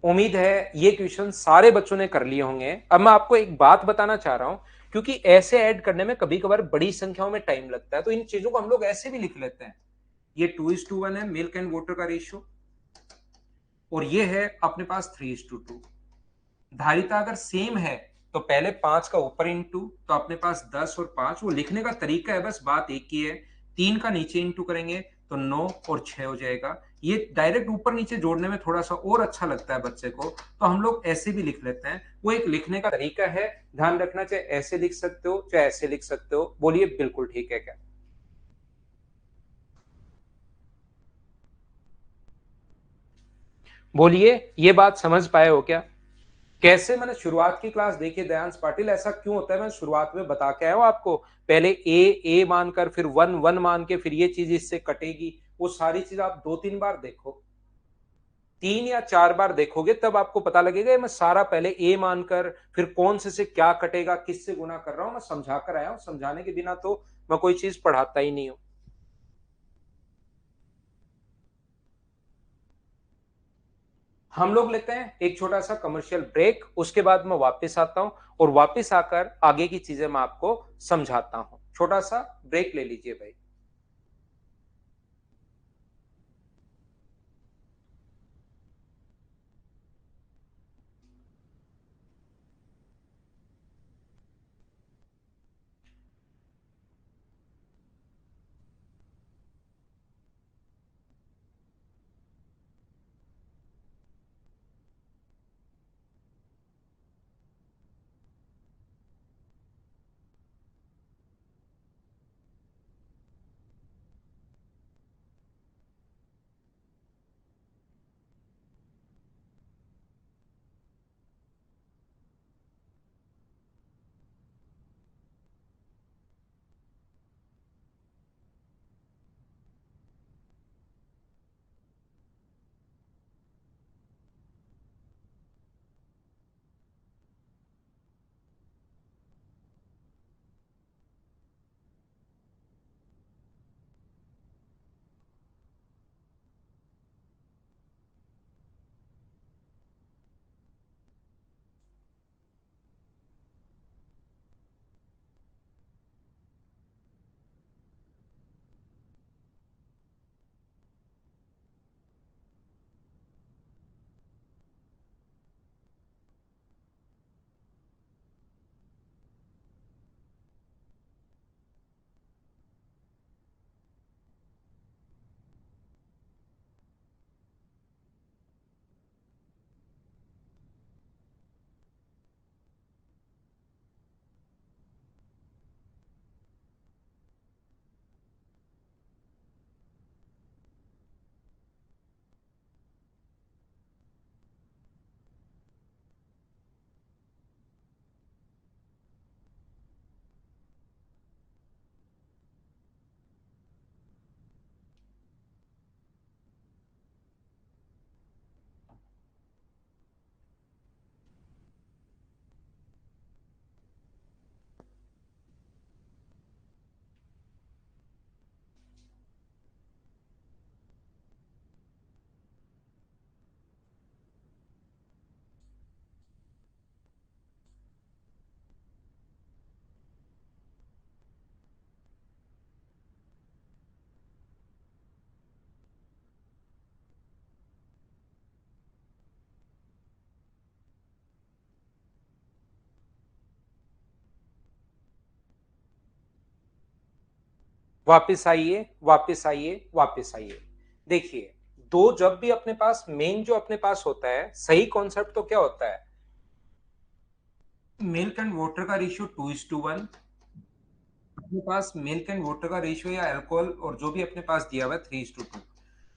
उम्मीद है ये क्वेश्चन सारे बच्चों ने कर लिए होंगे। अब मैं आपको एक बात बताना चाह रहा हूं, क्योंकि ऐसे ऐड करने में कभी कभार बड़ी संख्याओं में टाइम लगता है, तो इन चीजों को हम लोग ऐसे भी लिख लेते हैं। ये 2:1 है मिल्क एंड वाटर का रेशियो, और ये है अपने पास 3:2। धारिता अगर सेम है तो पहले 5 का ऊपर इंटू, तो अपने पास 10 और 5, वो लिखने का तरीका है, बस बात एक ही है। 3 का नीचे इंटू करेंगे तो 9 और 6 हो जाएगा। ये डायरेक्ट ऊपर नीचे जोड़ने में थोड़ा सा और अच्छा लगता है बच्चे को, तो हम लोग ऐसे भी लिख लेते हैं। वो एक लिखने का तरीका है, ध्यान रखना, चाहे ऐसे लिख सकते हो चाहे ऐसे लिख सकते हो। बोलिए बिल्कुल ठीक है क्या? बोलिए, ये बात समझ पाए हो क्या? कैसे मैंने शुरुआत की क्लास देखी दयांश पाटिल, ऐसा क्यों होता है? मैं शुरुआत में बता के आया हूं आपको, पहले ए मानकर, फिर 1 1 मान के, फिर ये चीज इससे कटेगी। वो सारी चीज आप 2 3 बार देखो, 3 या 4 बार देखोगे, तब आपको पता लगेगा। मैं सारा पहले ए मानकर, फिर कौन से क्या कटेगा, किससे गुना कर रहा हूं, मैं समझा कर आया हूं। समझाने के बिना तो मैं कोई चीज पढ़ाता ही नहीं हूं। हम लोग लेते हैं एक छोटा सा कमर्शियल ब्रेक, उसके बाद मैं वापस आता हूं, और वापस आकर आगे की चीजें मैं आपको समझाता हूं। छोटा सा ब्रेक ले लीजिए भाई। वापिस आइए, वापिस आइए, वापिस आइए। देखिए, दो जब भी अपने पास मेन जो अपने पास होता है, सही कॉन्सेप्ट तो क्या होता है? मिल्क एंड वाटर का रेशियो 2:1। अपने पास मिल्क एंड वाटर का रेशियो या अल्कोहल और जो भी अपने पास दिया हुआ है 3:2।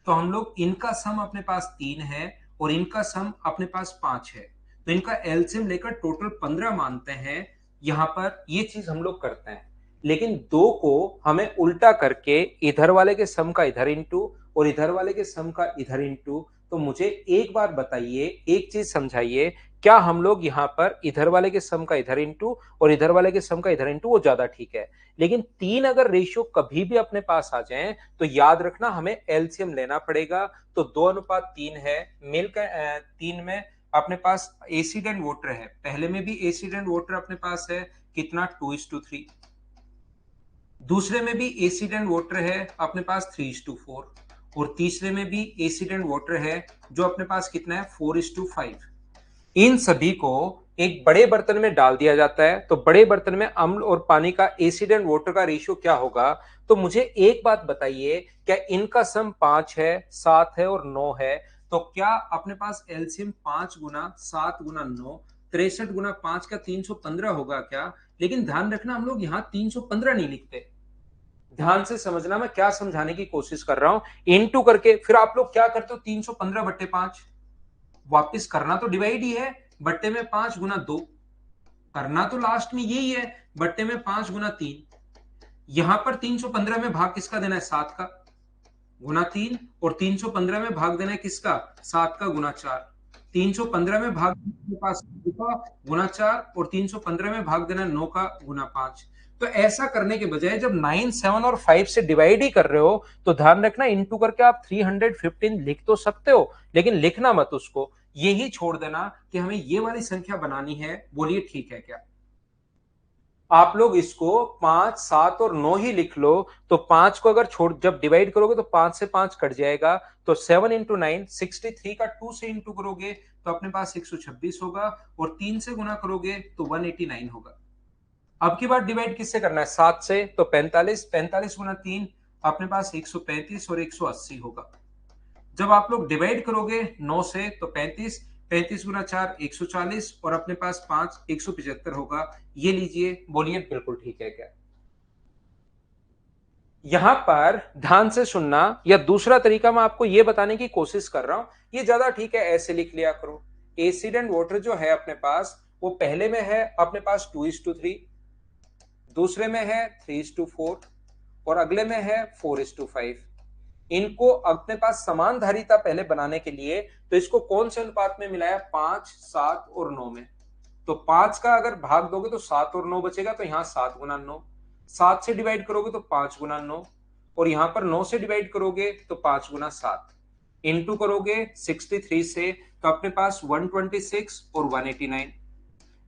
तो हम लोग इनका सम अपने पास 3 है, और इनका सम अपने पास 5 है, तो इनका एलसीएम लेकर टोटल 15 मानते हैं। यहां पर ये चीज हम लोग करते हैं, लेकिन दो को हमें उल्टा करके इधर वाले के सम का इधर इंटू और इधर वाले के सम का इधर इंटू, तो मुझे एक बार बताइए, एक चीज समझाइए, क्या हम लोग यहाँ पर इधर वाले के सम का इधर इंटू और इधर वाले के सम का इधर इंटू वो ज्यादा ठीक है। लेकिन तीन अगर रेशियो कभी भी अपने पास आ जाए तो याद रखना हमें एलसीएम लेना पड़ेगा। तो 2:3 है, मिलकर 3 में अपने पास एसिड एंड वाटर है, पहले में भी एसिड एंड वाटर अपने पास है, कितना 2:3। दूसरे में भी एसिड एंड वाटर है अपने पास 3:4, और तीसरे में भी एसिड एंड वाटर है जो अपने पास कितना है 4:5। इन सभी को एक बड़े बर्तन में डाल दिया जाता है, तो बड़े बर्तन में अम्ल और पानी का एसिड एंड वाटर का रेशियो क्या होगा। तो मुझे एक बात बताइए, क्या इनका सम 5 है, 7 है और 9 है, तो क्या अपने पास एलसीएम 5 गुना 7 गुना 9 63 गुना 5 का 315 होगा क्या। लेकिन ध्यान रखना हम लोग यहाँ 315 नहीं लिखते, ध्यान से समझना मैं क्या समझाने की कोशिश कर रहा हूं। इनटू करके फिर आप लोग क्या करते हो, 315/5, वापिस करना तो डिवाइड ही है, बट्टे में 5 गुना 2, करना तो लास्ट में यही है, बट्टे में 5 गुना 3। यहां पर 315 में भाग किसका देना है, 7 का, गुना 3, और 315 में भाग देना है किसका, 7 का गुना 4। 315 में भाग के पास 2 का गुना 4 और 315 में भाग देना 9 का गुना 5। तो ऐसा करने के बजाय जब 9, 7 और 5 से डिवाइड ही कर रहे हो तो ध्यान रखना इनटू करके आप 315 लिख तो सकते हो, लेकिन लिखना मत उसको, यही छोड़ देना कि हमें ये वाली संख्या बनानी है। बोलिए ठीक है क्या। आप लोग इसको 5, 7 और 9 ही लिख लो, तो 5 को अगर छोड़ जब डिवाइड करोगे तो 5 से 5 कट जाएगा, तो 7 इंटू 9 63 का 2 से इंटू करोगे तो अपने पास 126 होगा, और 3 से गुना करोगे तो 189 होगा। अब की बार डिवाइड किससे करना है, 7 से, तो 45, 45 गुना 3 अपने पास 135 और 180 होगा। जब आप लोग डिवाइड करोगे 9 से तो 35, 35 गुना 4 140 और अपने पास 5 175 होगा। ये लीजिए, बोलिए बिल्कुल ठीक है क्या। यहां पर ध्यान से सुनना, या दूसरा तरीका मैं आपको यह बताने की कोशिश कर रहा हूं, ये ज्यादा ठीक है, ऐसे लिख लिया करो। एसिड एंड वाटर जो है अपने पास, वो पहले में है अपने पास 2:3, दूसरे में है 3:4 और अगले में है 4:5। इनको अपने पास समान धारिता पहले बनाने के लिए तो इसको कौन से अनुपात में मिलाया, 5, 7 और 9 में। तो 5 का अगर भाग दोगे तो 7 और 9 बचेगा, तो यहां 7 गुना 9, 7 से डिवाइड करोगे तो 5 गुना 9, और यहां पर 9 से डिवाइड करोगे तो 5 गुना 7, इंटू करोगे 63 से तो अपने पास 126 और 189।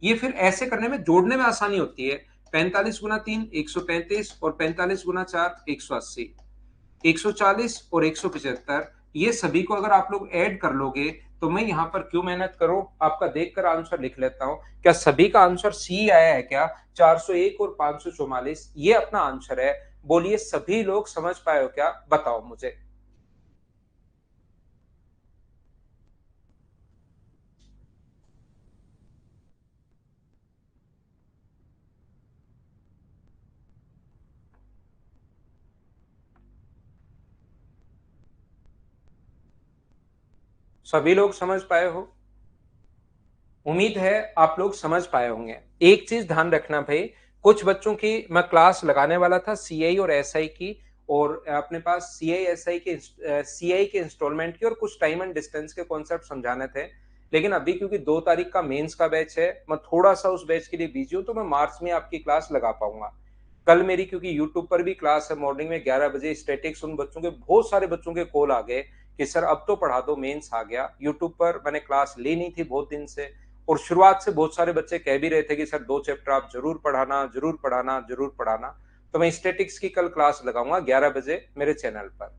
ये फिर ऐसे करने में जोड़ने में आसानी होती है, 45 गुना 3 135 और 45 गुना 4 180, 140 और 175, ये सभी को अगर आप लोग ऐड कर लोगे तो मैं यहां पर क्यों मेहनत करूं, आपका देखकर आंसर लिख लेता हूं। क्या सभी का आंसर सी आया है क्या, 401 और 544 ये अपना आंसर है। बोलिए सभी लोग समझ पाए हो क्या, बताओ मुझे। सभी लोग समझ पाए हो, उम्मीद है आप लोग समझ पाए होंगे। एक चीज ध्यान रखना भाई, कुछ बच्चों की मैं क्लास लगाने वाला था सीआई और एसआई की, और अपने पास सीआई के इंस्टॉलमेंट की और कुछ टाइम एंड डिस्टेंस के कॉन्सेप्ट समझाने थे। लेकिन अभी क्योंकि 2 तारीख का मेंस का बैच है, मैं थोड़ा सा उस बैच के लिए बिजी हूँ, तो मैं मार्च में आपकी क्लास लगा पाऊंगा। कल मेरी क्योंकि यूट्यूब पर भी क्लास है मॉर्निंग में 11 बजे स्टैटिक्स, उन बच्चों के बहुत सारे बच्चों के कॉल आ गए कि सर अब तो पढ़ा दो, मेंस आ गया। यूट्यूब पर मैंने क्लास ली नहीं थी बहुत दिन से, और शुरुआत से बहुत सारे बच्चे कह भी रहे थे कि सर 2 चैप्टर आप जरूर पढ़ाना, जरूर पढ़ाना, जरूर पढ़ाना। तो मैं स्टैटिक्स की कल क्लास लगाऊंगा 11 बजे मेरे चैनल पर।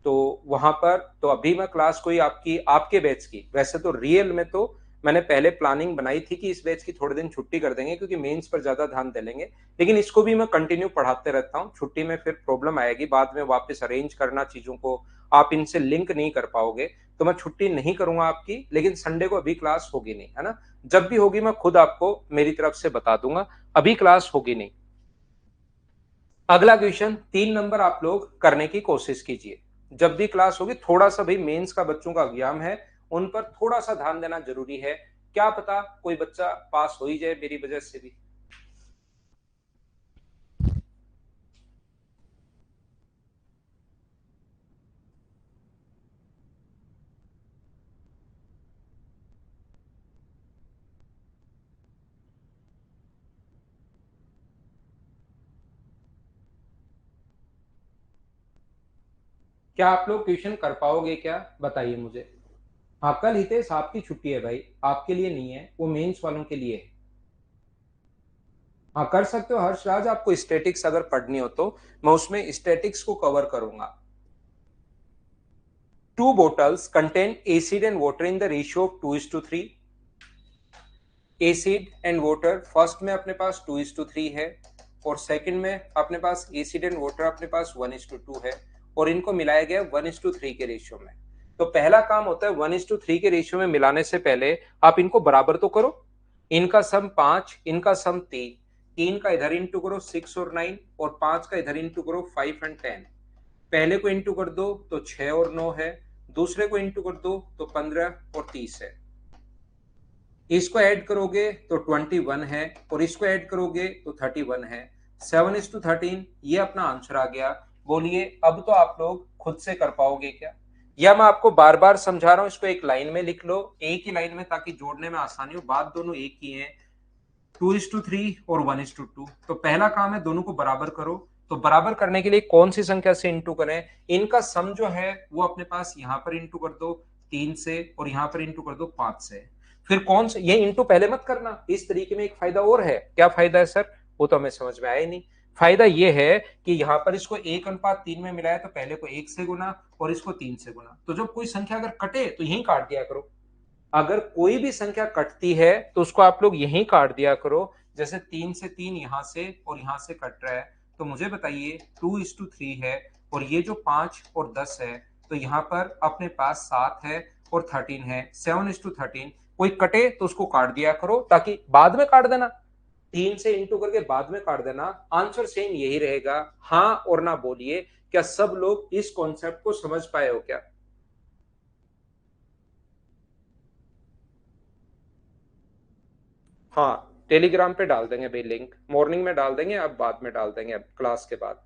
तो वहां पर तो अभी मैं क्लास कोई आपकी आपके बैच की, वैसे तो रियल में तो मैंने पहले प्लानिंग बनाई थी कि इस बैच की थोड़े दिन छुट्टी कर देंगे क्योंकि मेंस पर ज्यादा ध्यान दे लेंगे, लेकिन इसको भी मैं कंटिन्यू पढ़ाते रहता हूँ। छुट्टी में फिर प्रॉब्लम आएगी बाद में वापस अरेंज करना चीजों को, आप इनसे लिंक नहीं कर पाओगे, तो मैं छुट्टी नहीं करूंगा आपकी, लेकिन संडे को अभी क्लास होगी नहीं, है ना। जब भी होगी मैं खुद आपको मेरी तरफ से बता दूंगा, अभी क्लास होगी नहीं। अगला क्वेश्चन 3 नंबर आप लोग करने की कोशिश कीजिए। जब भी क्लास होगी थोड़ा सा भी मेंस का बच्चों का एग्जाम है, उन पर थोड़ा सा ध्यान देना जरूरी है। क्या पता कोई बच्चा पास हो ही जाए मेरी वजह से भी। क्या आप लोग क्वेश्चन कर पाओगे क्या, बताइए मुझे। हाँ, कल हितेश आपकी छुट्टी है भाई, आपके लिए नहीं है, वो मेंस वालों के लिए है। हाँ, कर सकते हो हर्षराज, आपको स्टैटिक्स अगर पढ़नी हो तो मैं उसमें स्टैटिक्स को कवर करूंगा। 2 bottles contain acid and water in the ratio of 2:3। Acid and water first में अपने पास 2:3 है, और सेकंड में अपने पास एसिड एंड वाटर अपने पास 1:2 है, और इनको मिलाया गया 1:3 के रेशियो में। तो पहला काम होता है 1:3 के रेशियो में मिलाने से पहले आप इनको बराबर तो करो। इनका सम 5, इनका सम 3, 3 का इधर इंटू करो 6 और 9, और 5 का इधर इंटू करो 5 एंड 10। पहले को इंटू कर दो तो 6 और 9 है, दूसरे को इंटू कर दो तो 15 और 30 है। इसको ऐड करोगे तो 21 है, और इसको ऐड करोगे तो 31 है। 7:13 ये अपना आंसर आ गया। बोलिए अब तो आप लोग खुद से कर पाओगे क्या, या मैं आपको बार बार समझा रहा हूं, इसको एक लाइन में लिख लो, एक ही लाइन में, ताकि जोड़ने में आसानी हो। बात दोनों एक ही है, 2:3 और 1:2। तो पहला काम है दोनों को बराबर करो। तो बराबर करने के लिए कौन सी संख्या से इंटू करें, इनका सम जो है वो अपने पास यहां पर इंटू कर दो 3 से, और यहां पर इंटू कर दो 5 से। फिर कौन से, ये इंटू पहले मत करना, इस तरीके में एक फायदा और है। क्या फायदा है सर, वो तो हमें समझ में आया ही नहीं। फायदा ये है कि यहां पर इसको 1:3 में मिलाया तो पहले को 1 से गुना और इसको 3 से गुना। तो जब कोई संख्या अगर कटे तो यही काट दिया करो। अगर कोई भी संख्या कटती है तो उसको आप लोग यहीं काट दिया करो। जैसे 3 से 3 यहां से और यहां से कट रहा है, तो मुझे बताइए 2:3 है, और ये जो 5 और 10 है, तो यहां पर अपने पास 7 है और 13 है, 7:13। कोई कटे तो उसको काट दिया करो, ताकि बाद में काट देना, 3 से इंटू करके बाद में काट देना, आंसर सेम यही रहेगा। हाँ और ना बोलिए, क्या सब लोग इस कॉन्सेप्ट को समझ पाए हो क्या? हाँ, टेलीग्राम पे डाल देंगे भाई लिंक, मॉर्निंग में डाल देंगे, अब बाद में डाल देंगे, अब क्लास के बाद।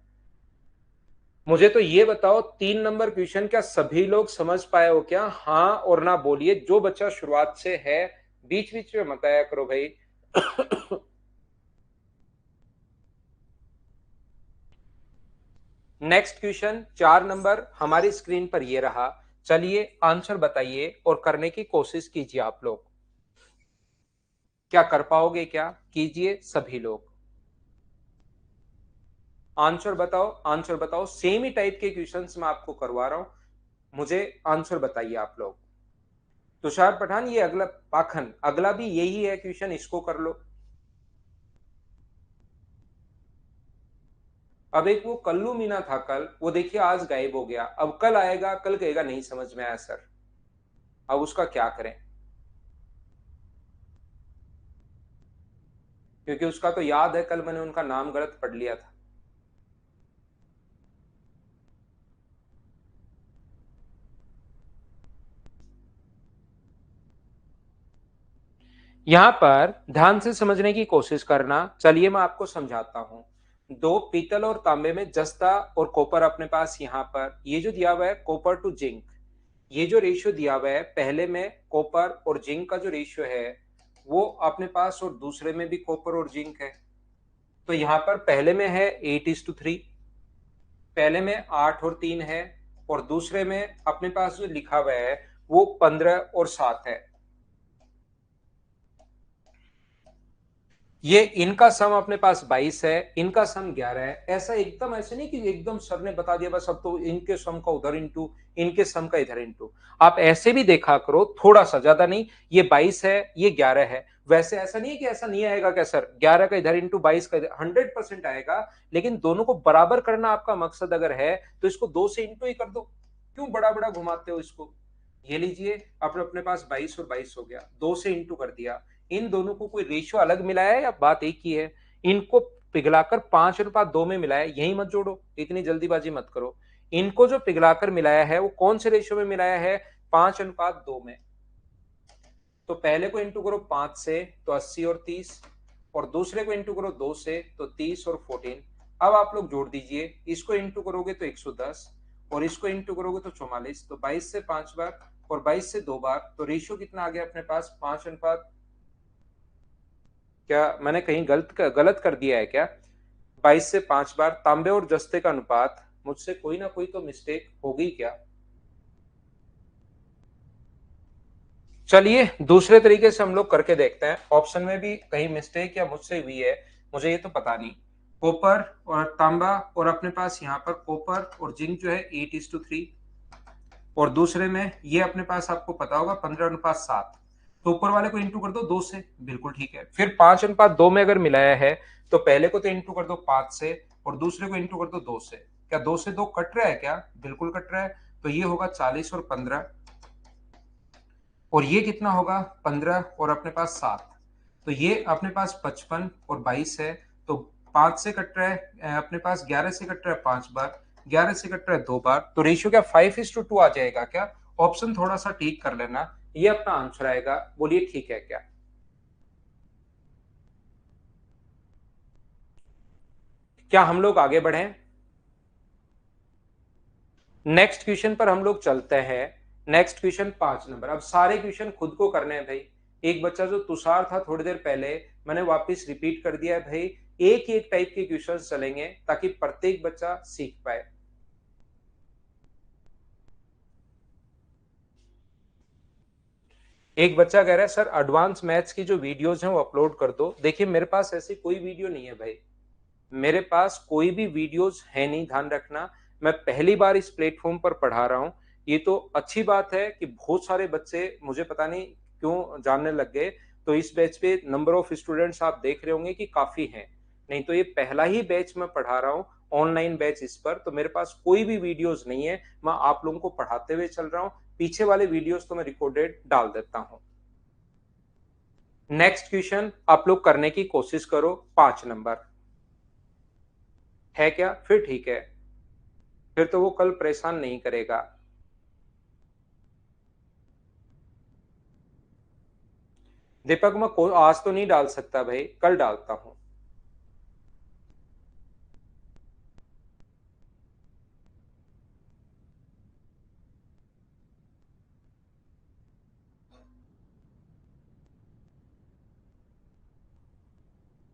मुझे तो ये बताओ 3 नंबर क्वेश्चन क्या सभी लोग समझ पाए हो क्या? हाँ और ना बोलिए, जो बच्चा शुरुआत से है, बीच बीच में मत आया करो भाई। नेक्स्ट क्वेश्चन 4 नंबर हमारी स्क्रीन पर ये रहा। चलिए आंसर बताइए और करने की कोशिश कीजिए आप लोग। क्या कर पाओगे क्या, कीजिए सभी लोग। आंसर बताओ, आंसर बताओ, सेम ही टाइप के क्वेश्चंस मैं आपको करवा रहा हूं, मुझे आंसर बताइए आप लोग। तुषार पठान, ये अगला पाखन, अगला भी यही है क्वेश्चन, इसको कर लो। अब एक वो कल्लू मीना था कल, वो देखिए आज गायब हो गया, अब कल आएगा, कल कहेगा नहीं समझ में आया सर। अब उसका क्या करें, क्योंकि उसका तो याद है कल मैंने उनका नाम गलत पढ़ लिया था। यहां पर ध्यान से समझने की कोशिश करना, चलिए मैं आपको समझाता हूं। दो पीतल और तांबे में जस्ता और कॉपर अपने पास, यहां पर ये जो दिया हुआ है कॉपर टू जिंक, ये जो रेशियो दिया हुआ है, पहले में कॉपर और जिंक का जो रेशियो है वो अपने पास, और दूसरे में भी कॉपर और जिंक है। तो यहां पर पहले में है 8:3, पहले में 8 और 3 है, और दूसरे में अपने पास जो लिखा हुआ है वो 15 और 7 है। ये इनका सम अपने पास 22 है, इनका सम 11 है। ऐसा एकदम ऐसे नहीं कि एकदम सर ने बता दिया बस अब तो इनके सम का उधर इंटू, इनके सम का इधर इंटू। आप ऐसे भी देखा करो थोड़ा सा, ज्यादा नहीं। ये 22 है, ये 11 है। वैसे ऐसा नहीं है कि ऐसा नहीं आएगा क्या सर, 11 का इधर इंटू 22 का इधर, 100% आएगा। लेकिन दोनों को बराबर करना आपका मकसद अगर है तो इसको 2 से इंटू ही कर दो। क्यों बड़ा बड़ा घुमाते हो इसको। ये लीजिए, अपने अपने पास 22 और 22 हो गया, 2 से इंटू कर दिया। इन दोनों को कोई रेशियो अलग मिलाया है या बात एक ही है? इनको पिघलाकर 5:2 में मिलाया, यही मत जोड़ो, इतनी जल्दीबाजी मत करो। इनको जो पिघलाकर मिलाया है वो कौन से रेशियो में मिलाया है? 5:2 में। तो पहले को इंटू करो 5 से तो 80 और 30, और दूसरे को इंटू करो 2 से तो 30 और 14। अब आप लोग जोड़ दीजिए, इसको इंटू करोगे तो 110, और इसको इंटू करोगे तो 44। तो 22 से 5 बार और 22 से 2 बार, तो रेशियो कितना आ गया अपने पास? 5:, क्या मैंने कहीं गलत कर दिया है क्या? 22 से 5 बार तांबे और जस्ते का अनुपात मुझसे कोई ना कोई तो मिस्टेक होगी क्या। चलिए दूसरे तरीके से हम लोग करके देखते हैं, ऑप्शन में भी कहीं मिस्टेक या मुझसे हुई है, मुझे ये तो पता नहीं। कॉपर और तांबा, और अपने पास यहाँ पर कॉपर और जिंक जो है 8:3, और दूसरे में ये अपने पास आपको पता होगा 15:7। तो ऊपर वाले को इंटू कर दो 2 से, बिल्कुल ठीक है। फिर 5:2 में अगर मिलाया है तो पहले को तो इंटू कर दो 5 से, और दूसरे को इंटू कर दो 2 से। क्या 2 से 2 कट रहा है क्या, बिल्कुल कट रहा है। तो ये होगा 40 और 15, और ये कितना होगा 15 और अपने पास 7। तो ये अपने पास 55 और 22 है। तो 5 से कट रहा है अपने पास, 11 से कट रहा है 5 बार, 11 से कट रहा है 2 बार। तो रेशियो क्या 5:2 आ जाएगा क्या। ऑप्शन थोड़ा सा ठीक कर लेना, ये अपना आंसर आएगा। बोलिए ठीक है क्या। क्या हम लोग आगे बढ़े। नेक्स्ट क्वेश्चन पर हम लोग चलते हैं। Next question 5 number. अब सारे क्वेश्चन खुद को करने हैं भाई। एक बच्चा जो तुषार था थोड़ी देर पहले, मैंने वापस रिपीट कर दिया है भाई। एक एक टाइप के क्वेश्चन चलेंगे ताकि प्रत्येक बच्चा सीख पाए। एक बच्चा कह रहा है सर एडवांस मैथ्स की जो वीडियोस हैं वो अपलोड कर दो। देखिए मेरे पास ऐसी कोई वीडियो नहीं है भाई, मेरे पास कोई भी वीडियोस है नहीं, ध्यान रखना। मैं पहली बार इस प्लेटफॉर्म पर पढ़ा रहा हूं। ये तो अच्छी बात है कि बहुत सारे बच्चे मुझे पता नहीं क्यों जानने लग गए। तो इस बैच पे नंबर ऑफ स्टूडेंट्स आप देख रहे होंगे कि काफी हैं। नहीं तो ये पहला ही बैच मैं पढ़ा रहा हूँ, ऑनलाइन बैच इस पर। तो मेरे पास कोई भी वीडियोस नहीं है, मैं आप लोगों को पढ़ाते हुए चल रहा हूँ। पीछे वाले वीडियोस तो मैं रिकॉर्डेड डाल देता हूँ। नेक्स्ट क्वेश्चन आप लोग करने की कोशिश करो, 5 नंबर है क्या, फिर ठीक है। फिर तो वो कल परेशान नहीं करेगा। दीपक मैं आज तो नहीं डाल सकता भाई, कल डालता हूं।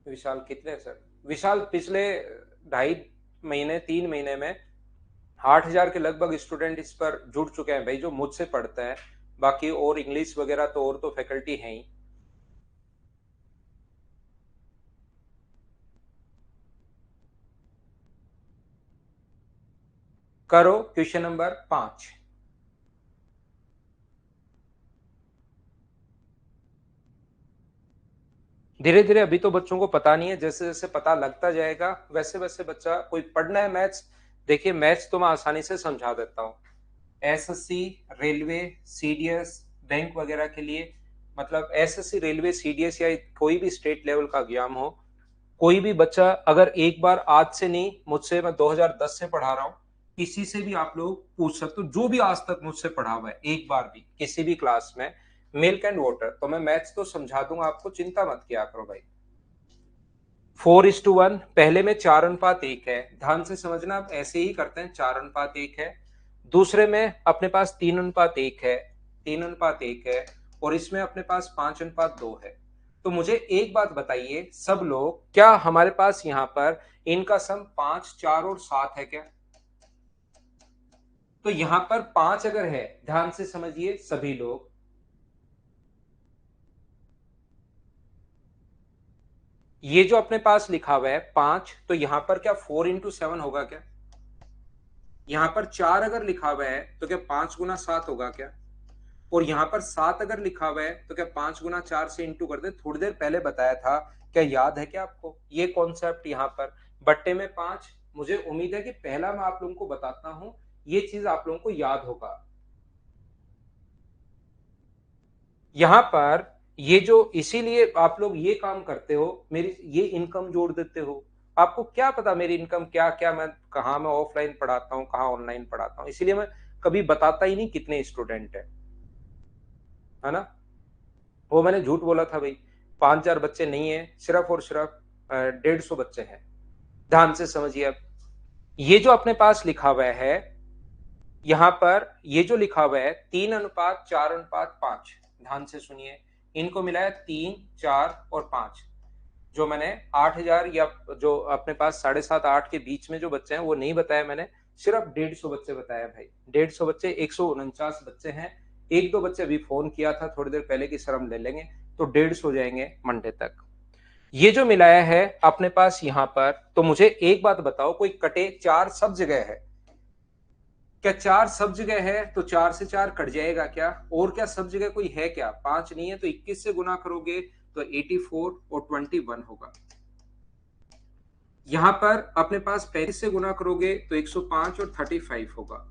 विशाल कितने सर। विशाल पिछले 2.5 महीने 3 महीने में 8,000 के लगभग स्टूडेंट इस पर जुड़ चुके हैं भाई, जो मुझसे पढ़ते हैं। बाकी और इंग्लिश वगैरह तो और तो फैकल्टी है ही। करो क्वेश्चन नंबर 5। धीरे धीरे, अभी तो बच्चों को पता नहीं है, जैसे जैसे पता लगता जाएगा वैसे वैसे बच्चा कोई पढ़ना है मैथ्स। देखिए मैथ्स तो मैं आसानी से समझा देता हूँ। एसएससी, रेलवे, सीडीएस, बैंक वगैरह के लिए, मतलब एसएससी, रेलवे, सीडीएस या कोई भी स्टेट लेवल का एग्जाम हो, कोई भी बच्चा अगर एक बार आज से नहीं, मुझसे मैं 2010 से पढ़ा रहा हूँ, किसी से भी आप लोग पूछ सकते हो जो भी आज तक मुझसे पढ़ा हुआ है एक बार भी किसी भी क्लास में, मिल्क एंड वाटर। तो मैं मैथ्स तो समझा दूंगा आपको, चिंता मत किया करो भाई। 4:1, पहले में 4:1 है, ध्यान से समझना। आप ऐसे ही करते हैं, 4:1 है। दूसरे में अपने पास 3:1 है, 3:1 है। और इसमें अपने पास 5:2 है। तो मुझे एक बात बताइए सब लोग, क्या हमारे पास यहाँ पर इनका सम 5, 4 और 7 है क्या। तो यहाँ पर 5 अगर है, ध्यान से समझिए सभी लोग, ये जो अपने पास लिखा हुआ है 5, तो यहाँ पर क्या 4:7 होगा क्या। यहाँ पर 4 अगर लिखा हुआ है तो क्या 5 गुना 7 होगा क्या। और यहाँ पर 7 अगर लिखा हुआ है तो क्या 5 गुना 4 से इंटू कर दे, थोड़ी देर पहले बताया था। क्या याद है क्या आपको ये कॉन्सेप्ट। यहाँ पर बट्टे में 5, मुझे उम्मीद है कि पहला मैं आप लोगों को बताता हूं, ये चीज आप लोगों को याद होगा। यहाँ पर ये जो, इसीलिए आप लोग ये काम करते हो, मेरी ये इनकम जोड़ देते हो। आपको क्या पता मेरी इनकम क्या क्या, मैं कहाँ मैं ऑफलाइन पढ़ाता हूँ कहाँ ऑनलाइन पढ़ाता हूँ, इसीलिए मैं कभी बताता ही नहीं कितने स्टूडेंट है ना। वो मैंने झूठ बोला था भाई, 5,000 बच्चे नहीं है, सिर्फ और सिर्फ 150 बच्चे हैं। ध्यान से समझिए। अब ये जो अपने पास लिखा हुआ है, यहां पर ये जो लिखा हुआ है 3:4:5, ध्यान से सुनिए। इनको मिला है 3, 4 और 5। जो मैंने 8,000 या जो अपने पास 7.5 8 के बीच में जो बच्चे हैं वो नहीं बताया मैंने। सिर्फ 150 बच्चे बताया भाई, 150 बच्चे, 149 बच्चे हैं। एक दो बच्चे अभी फोन किया था थोड़ी देर पहले कि सर हम ले लेंगे, तो 150 हो जाएंगे मंडे तक। ये जो मिलाया है अपने पास यहाँ पर, तो मुझे एक बात बताओ, कोई कटे चार सब जगह है क्या? चार सब जगह है तो चार से चार कट जाएगा क्या? और क्या सब जगह कोई है क्या? पांच नहीं है तो 21 से गुना करोगे तो 84 और 21 होगा। यहां पर अपने पास 35 से गुना करोगे तो 105 और 35 होगा।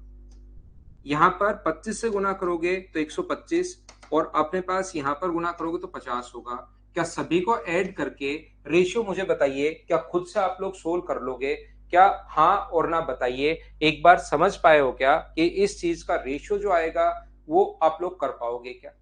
यहां पर 25 से गुना करोगे तो 125 और अपने पास यहां पर गुना करोगे तो 50 होगा। क्या सभी को ऐड करके रेशियो मुझे बताइए, क्या खुद से आप लोग सोल्व कर लोगे क्या? हाँ और ना बताइए, एक बार समझ पाए हो क्या कि इस चीज का रेशियो जो आएगा वो आप लोग कर पाओगे क्या?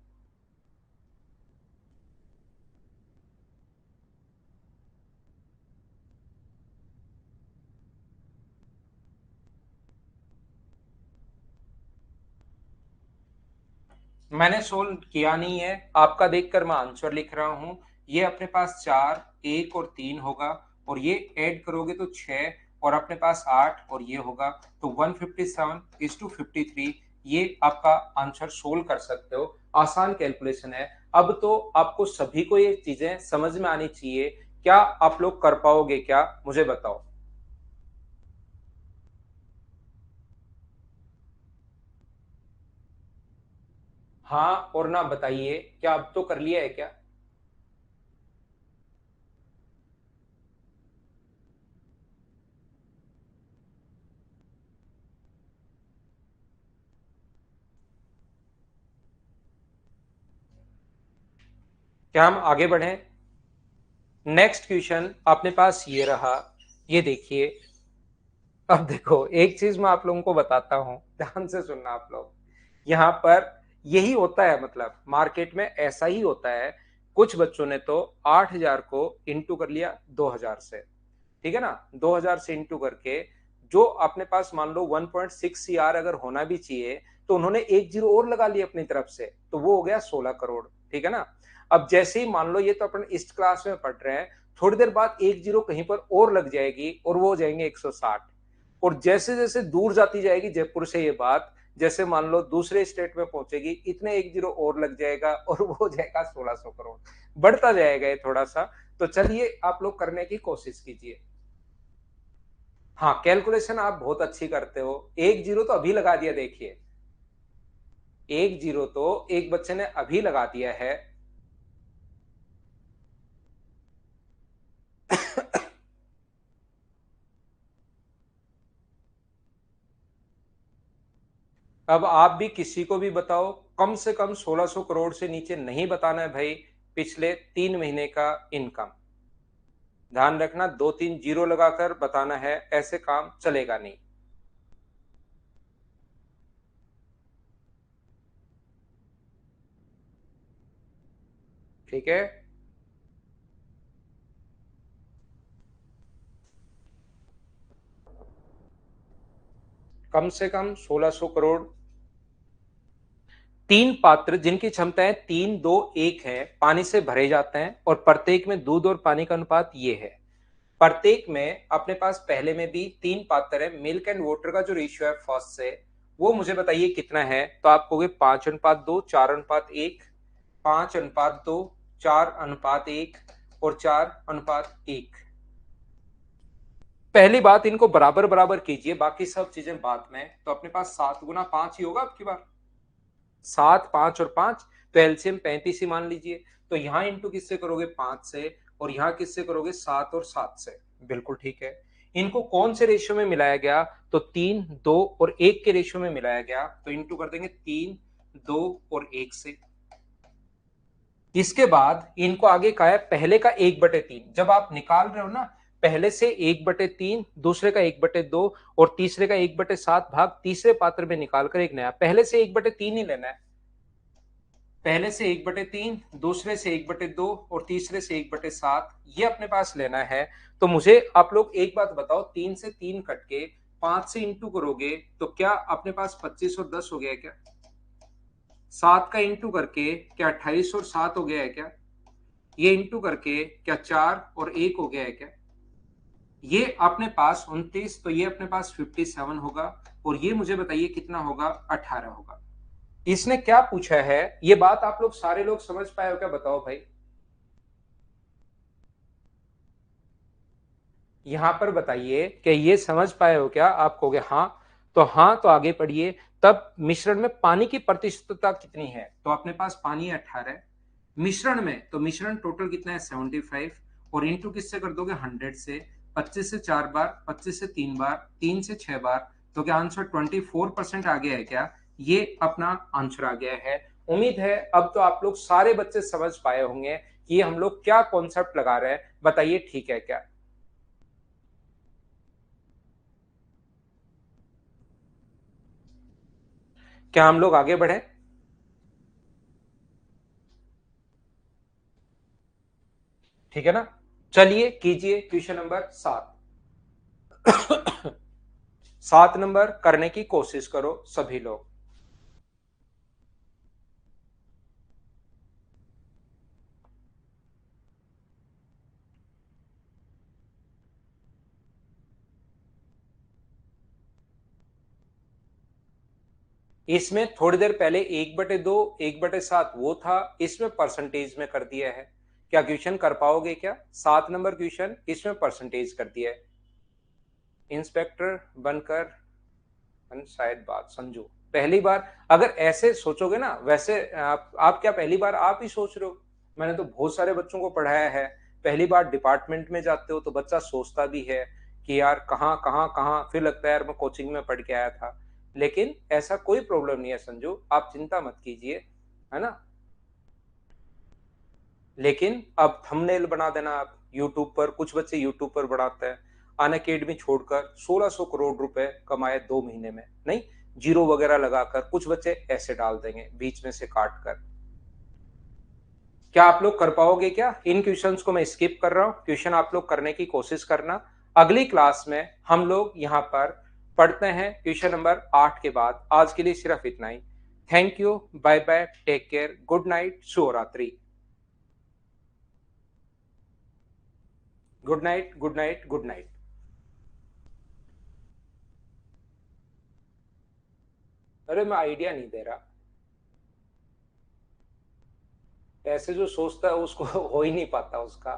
मैंने सोल्व किया नहीं है, आपका देखकर मैं आंसर लिख रहा हूं। ये अपने पास चार, एक और तीन होगा, और ये ऐड करोगे तो छह, और अपने पास आठ, और ये होगा तो 157:53। ये आपका आंसर सोल्व कर सकते हो, आसान कैलकुलेशन है। अब तो आपको सभी को ये चीजें समझ में आनी चाहिए। क्या आप लोग कर पाओगे क्या, मुझे बताओ। हाँ और ना बताइए, क्या अब तो कर लिया है क्या? क्या हम आगे बढ़ें? नेक्स्ट क्वेश्चन अपने पास ये रहा। ये देखिए, अब देखो एक चीज मैं आप लोगों को बताता हूं, ध्यान से सुनना आप लोग। यहाँ पर यही होता है, मतलब मार्केट में ऐसा ही होता है। कुछ बच्चों ने तो 8,000 को इंटू कर लिया 2,000 से, ठीक है ना? 2,000 से इंटू करके जो अपने पास मान लो 1.6 सीआर अगर होना भी चाहिए, तो उन्होंने एक जीरो और लगा लिया अपनी तरफ से, तो वो हो गया 16 करोड़, ठीक है ना? अब जैसे ही मान लो, ये तो अपन इस क्लास में पढ़ रहे हैं, थोड़ी देर बाद एक जीरो कहीं पर और लग जाएगी और वो हो जाएंगे 160। और जैसे जैसे दूर जाती जाएगी जयपुर से ये बात, जैसे मान लो दूसरे स्टेट में पहुंचेगी, इतने एक जीरो और लग जाएगा और वो हो जाएगा 1,600 करोड़। बढ़ता जाएगा ये थोड़ा सा। तो चलिए आप लोग करने की कोशिश कीजिए। हाँ, कैलकुलेशन आप बहुत अच्छी करते हो। एक जीरो तो अभी लगा दिया, देखिए एक जीरो तो एक बच्चे ने अभी लगा दिया है। अब आप भी किसी को भी बताओ, कम से कम 1,600 करोड़ से नीचे नहीं बताना है भाई, पिछले 3 महीने का इनकम। ध्यान रखना, दो तीन जीरो लगाकर बताना है, ऐसे काम चलेगा नहीं। ठीक है, कम से कम 1,600 करोड़। तीन पात्र जिनकी क्षमताएं 3, 2, 1 है, पानी से भरे जाते हैं, और प्रत्येक में दूध और पानी का अनुपात ये है। प्रत्येक में अपने पास पहले में भी तीन पात्र है, मिल्क एंड वाटर का जो रेशियो है फर्स्ट से, वो मुझे बताइए कितना है। तो आप कहोगे 5:2, 4:1, 5:2, 4:1 और 4:1। पहली बात, इनको बराबर बराबर कीजिए, बाकी सब चीजें बाद में। तो अपने पास 7 गुना 5 ही होगा आपकी बार, 7, 5 और 5, तो एलसीएम 35 ही मान लीजिए। तो यहां इंटू किससे करोगे? 5 से, और यहां किससे करोगे? 7 और 7 से। बिल्कुल ठीक है। इनको कौन से रेशियो में मिलाया गया? तो 3, 2 और 1 के रेशियो में मिलाया गया, तो इंटू कर देंगे 3, 2 और 1 से। इसके बाद इनको आगे कहा है पहले का 1/3। जब आप निकाल रहे हो ना, पहले से 1/3, दूसरे का 1/2 और तीसरे का 1/7 भाग तीसरे पात्र में निकालकर एक नया, पहले से 1/3 ही लेना है। पहले से 1/3, दूसरे से 1/2 और तीसरे से 1/7, ये अपने पास लेना है। तो मुझे आप लोग एक बात बताओ, 3 से 3 कट के 5 से इंटू करोगे तो क्या अपने पास 25 और 10 हो गया है क्या? 7 का इंटू करके क्या 28 और 7 हो गया है क्या? ये इंटू करके क्या 4 और 1 हो गया है क्या? ये अपने पास 29, तो ये अपने पास 57 होगा, और ये मुझे बताइए कितना होगा, 18 होगा। इसने क्या पूछा है, ये बात आप लोग सारे लोग समझ पाए हो क्या, बताओ भाई। यहां पर बताइए कि ये समझ पाए हो क्या, आप कहोगे हाँ, तो हाँ, तो आगे पढ़िए। तब मिश्रण में पानी की प्रतिशतता कितनी है, तो अपने पास पानी है 18, मिश्रण में, तो मिश्रण टोटल कितना है 75, और इंटू किससे कर दोगे 100 से, 25 से 4 बार, 25 से 3 बार, 3 से 6 बार, तो क्या आंसर 24% आ गया है क्या, ये अपना आंसर आ गया है। उम्मीद है अब तो आप लोग सारे बच्चे समझ पाए होंगे कि ये हम लोग क्या कॉन्सेप्ट लगा रहे हैं, बताइए ठीक है क्या। क्या हम लोग आगे बढ़े। ठीक है ना, चलिए कीजिए क्वेश्चन नंबर 7। 7 नंबर करने की कोशिश करो सभी लोग। इसमें थोड़ी देर पहले 1/2 1/7 वो था, इसमें परसेंटेज में कर दिया है। क्या क्वेश्चन कर पाओगे क्या, 7 नंबर क्वेश्चन इसमें परसेंटेज कर दिया है। इंस्पेक्टर बनकर, शायद बात संजू, पहली बार अगर ऐसे सोचोगे ना, वैसे आप क्या पहली बार आप ही सोच रहे हो, मैंने तो बहुत सारे बच्चों को पढ़ाया है। पहली बार डिपार्टमेंट में जाते हो तो बच्चा सोचता भी है कि यार कहाँ कहाँ कहाँ, फिर लगता है यार मैं कोचिंग में पढ़ के आया था। लेकिन ऐसा कोई प्रॉब्लम नहीं है संजू, आप चिंता मत कीजिए, है ना। लेकिन अब थंबनेल बना देना आप यूट्यूब पर, कुछ बच्चे यूट्यूब पर बनाते हैं। अन अकेडमी छोड़कर 1600 करोड़ रुपए कमाए 2 महीने में, नहीं, जीरो वगैरह लगाकर कुछ बच्चे ऐसे डाल देंगे बीच में से काट कर। क्या आप लोग कर पाओगे क्या, इन क्वेश्चंस को मैं स्किप कर रहा हूं, क्वेश्चन आप लोग करने की कोशिश करना। अगली क्लास में हम लोग यहां पर पढ़ते हैं क्वेश्चन नंबर 8 के बाद। आज के लिए सिर्फ इतना ही। Thank you, bye bye, take care, good night, शुभ रात्रि। Good night, good night, good night. अरे मैं आइडिया नहीं दे रहा, ऐसे जो सोचता है उसको हो ही नहीं पाता उसका।